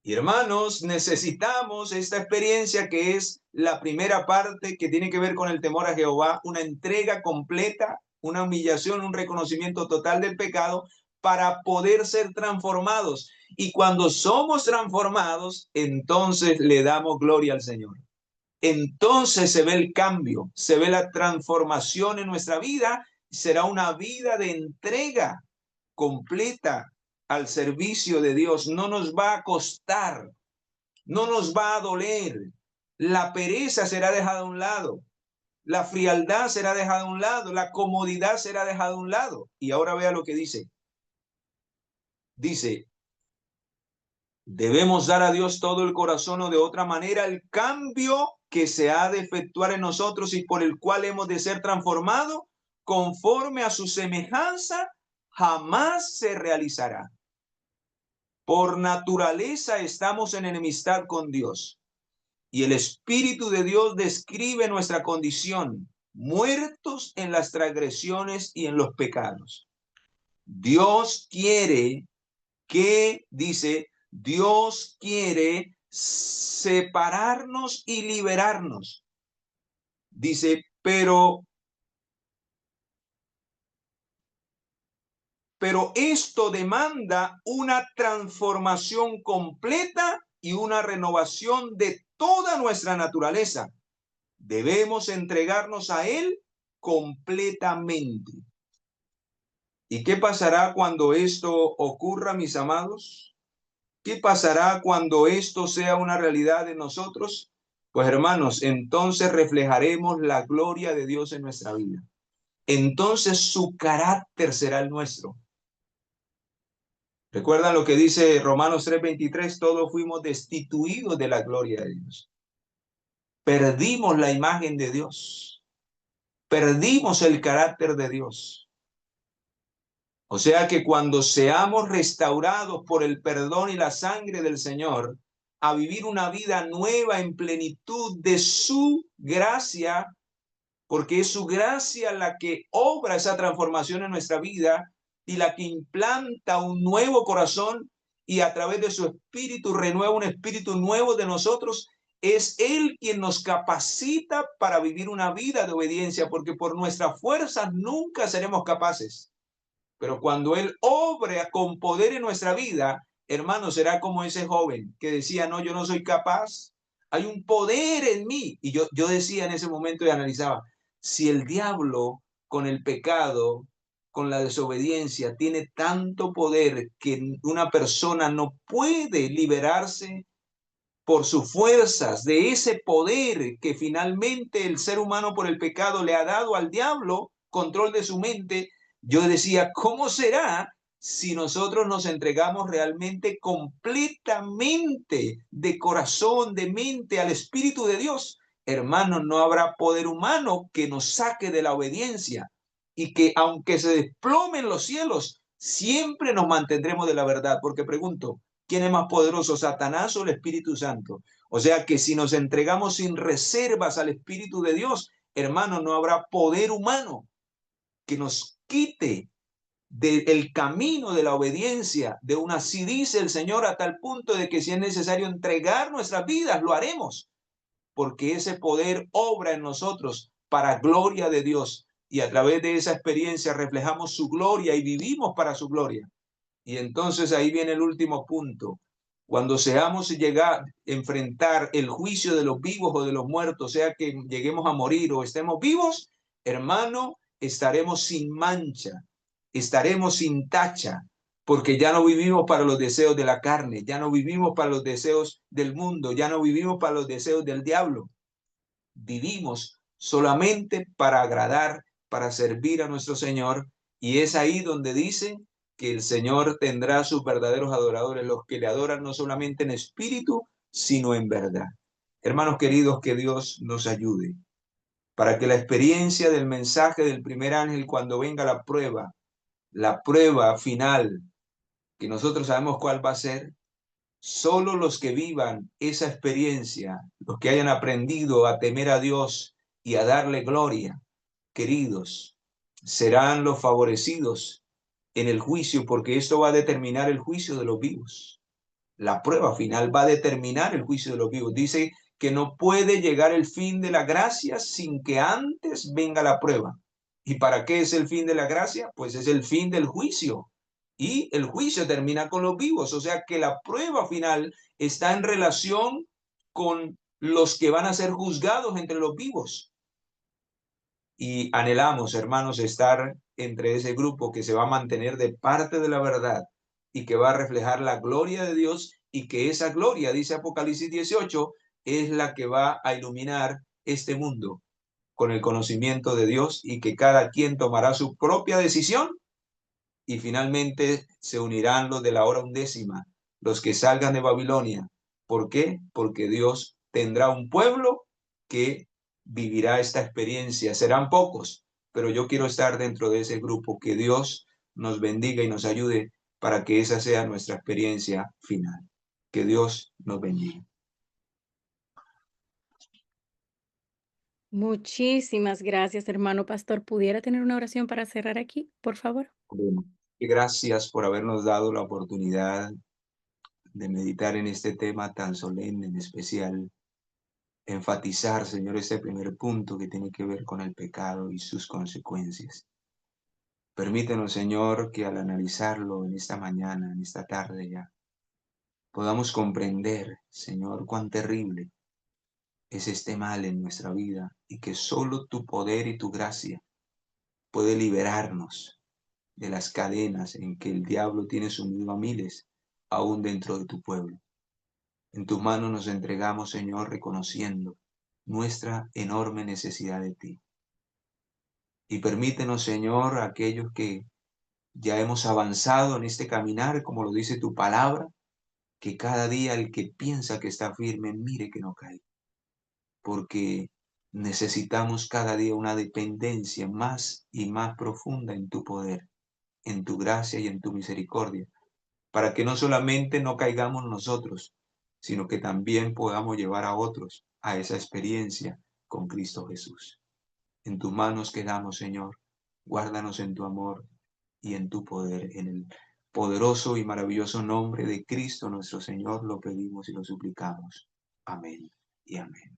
Y hermanos, necesitamos esta experiencia que es la primera parte que tiene que ver con el temor a Jehová, una entrega completa, una humillación, un reconocimiento total del pecado para poder ser transformados. Y cuando somos transformados, entonces le damos gloria al Señor. Entonces se ve el cambio, se ve la transformación en nuestra vida, será una vida de entrega completa al servicio de Dios. No nos va a costar, no nos va a doler. La pereza será dejada a un lado, la frialdad será dejada a un lado, la comodidad será dejada a un lado. Y ahora vea lo que dice. Dice, debemos dar a Dios todo el corazón o de otra manera el cambio que se ha de efectuar en nosotros y por el cual hemos de ser transformados conforme a su semejanza, jamás se realizará. Por naturaleza estamos en enemistad con Dios y el Espíritu de Dios describe nuestra condición, muertos en las transgresiones y en los pecados. Dios quiere que, dice, Dios quiere separarnos y liberarnos. Dice, pero esto demanda una transformación completa y una renovación de toda nuestra naturaleza. Debemos entregarnos a Él completamente. ¿Y qué pasará cuando esto ocurra, mis amados? ¿Qué pasará cuando esto sea una realidad en nosotros? Pues hermanos, entonces reflejaremos la gloria de Dios en nuestra vida. Entonces su carácter será el nuestro. ¿Recuerdan lo que dice Romanos 3:23? Todos fuimos destituidos de la gloria de Dios. Perdimos la imagen de Dios. Perdimos el carácter de Dios. O sea que cuando seamos restaurados por el perdón y la sangre del Señor, a vivir una vida nueva en plenitud de su gracia, porque es su gracia la que obra esa transformación en nuestra vida y la que implanta un nuevo corazón y a través de su espíritu renueva un espíritu nuevo de nosotros. Es Él quien nos capacita para vivir una vida de obediencia, porque por nuestras fuerzas nunca seremos capaces. Pero cuando Él obra con poder en nuestra vida, hermano, será como ese joven que decía, no, yo no soy capaz, hay un poder en mí. Y yo decía en ese momento y analizaba, si el diablo con el pecado, con la desobediencia, tiene tanto poder que una persona no puede liberarse, por sus fuerzas, de ese poder que finalmente el ser humano por el pecado le ha dado al diablo, control de su mente, yo decía, ¿cómo será si nosotros nos entregamos realmente completamente de corazón, de mente al Espíritu de Dios? Hermanos, no habrá poder humano que nos saque de la obediencia y que aunque se desplomen los cielos, siempre nos mantendremos de la verdad. Porque pregunto, ¿quién es más poderoso, Satanás o el Espíritu Santo? O sea que si nos entregamos sin reservas al Espíritu de Dios, hermano, no habrá poder humano que nos quite del camino de la obediencia, de una así dice el Señor, a tal punto de que si es necesario entregar nuestras vidas, lo haremos, porque ese poder obra en nosotros para gloria de Dios y a través de esa experiencia reflejamos su gloria y vivimos para su gloria. Y entonces ahí viene el último punto. Cuando seamos llegar, enfrentar el juicio de los vivos o de los muertos, sea que lleguemos a morir o estemos vivos, hermano, estaremos sin mancha, estaremos sin tacha, porque ya no vivimos para los deseos de la carne, ya no vivimos para los deseos del mundo, ya no vivimos para los deseos del diablo. Vivimos solamente para agradar, para servir a nuestro Señor, y es ahí donde dice que el Señor tendrá sus verdaderos adoradores, los que le adoran no solamente en espíritu, sino en verdad. Hermanos queridos, que Dios nos ayude para que la experiencia del mensaje del primer ángel cuando venga la prueba final, que nosotros sabemos cuál va a ser, solo los que vivan esa experiencia, los que hayan aprendido a temer a Dios y a darle gloria, queridos, serán los favorecidos en el juicio, porque esto va a determinar el juicio de los vivos. La prueba final va a determinar el juicio de los vivos. Dice que no puede llegar el fin de la gracia sin que antes venga la prueba. ¿Y para qué es el fin de la gracia? Pues es el fin del juicio. Y el juicio termina con los vivos. O sea que la prueba final está en relación con los que van a ser juzgados entre los vivos. Y anhelamos, hermanos, estar entre ese grupo que se va a mantener de parte de la verdad y que va a reflejar la gloria de Dios y que esa gloria, dice Apocalipsis 18, es la que va a iluminar este mundo con el conocimiento de Dios y que cada quien tomará su propia decisión y finalmente se unirán los de la hora undécima, los que salgan de Babilonia. ¿Por qué? Porque Dios tendrá un pueblo que vivirá esta experiencia. Serán pocos, pero yo quiero estar dentro de ese grupo. Que Dios nos bendiga y nos ayude para que esa sea nuestra experiencia final. Que Dios nos bendiga. Muchísimas gracias, hermano pastor. ¿Pudiera tener una oración para cerrar aquí, por favor? Bueno, y gracias por habernos dado la oportunidad de meditar en este tema tan solemne, en especial enfatizar, Señor, este primer punto que tiene que ver con el pecado y sus consecuencias. Permítenos, Señor, que al analizarlo en esta mañana, en esta tarde ya, podamos comprender, Señor, cuán terrible es este mal en nuestra vida y que solo tu poder y tu gracia puede liberarnos de las cadenas en que el diablo tiene sumido a miles, aún dentro de tu pueblo. En tus manos nos entregamos, Señor, reconociendo nuestra enorme necesidad de ti. Y permítenos, Señor, aquellos que ya hemos avanzado en este caminar, como lo dice tu palabra, que cada día el que piensa que está firme, mire que no cae. Porque necesitamos cada día una dependencia más y más profunda en tu poder, en tu gracia y en tu misericordia, para que no solamente no caigamos nosotros, sino que también podamos llevar a otros a esa experiencia con Cristo Jesús. En tus manos quedamos, Señor. Guárdanos en tu amor y en tu poder. En el poderoso y maravilloso nombre de Cristo nuestro Señor lo pedimos y lo suplicamos. Amén y amén.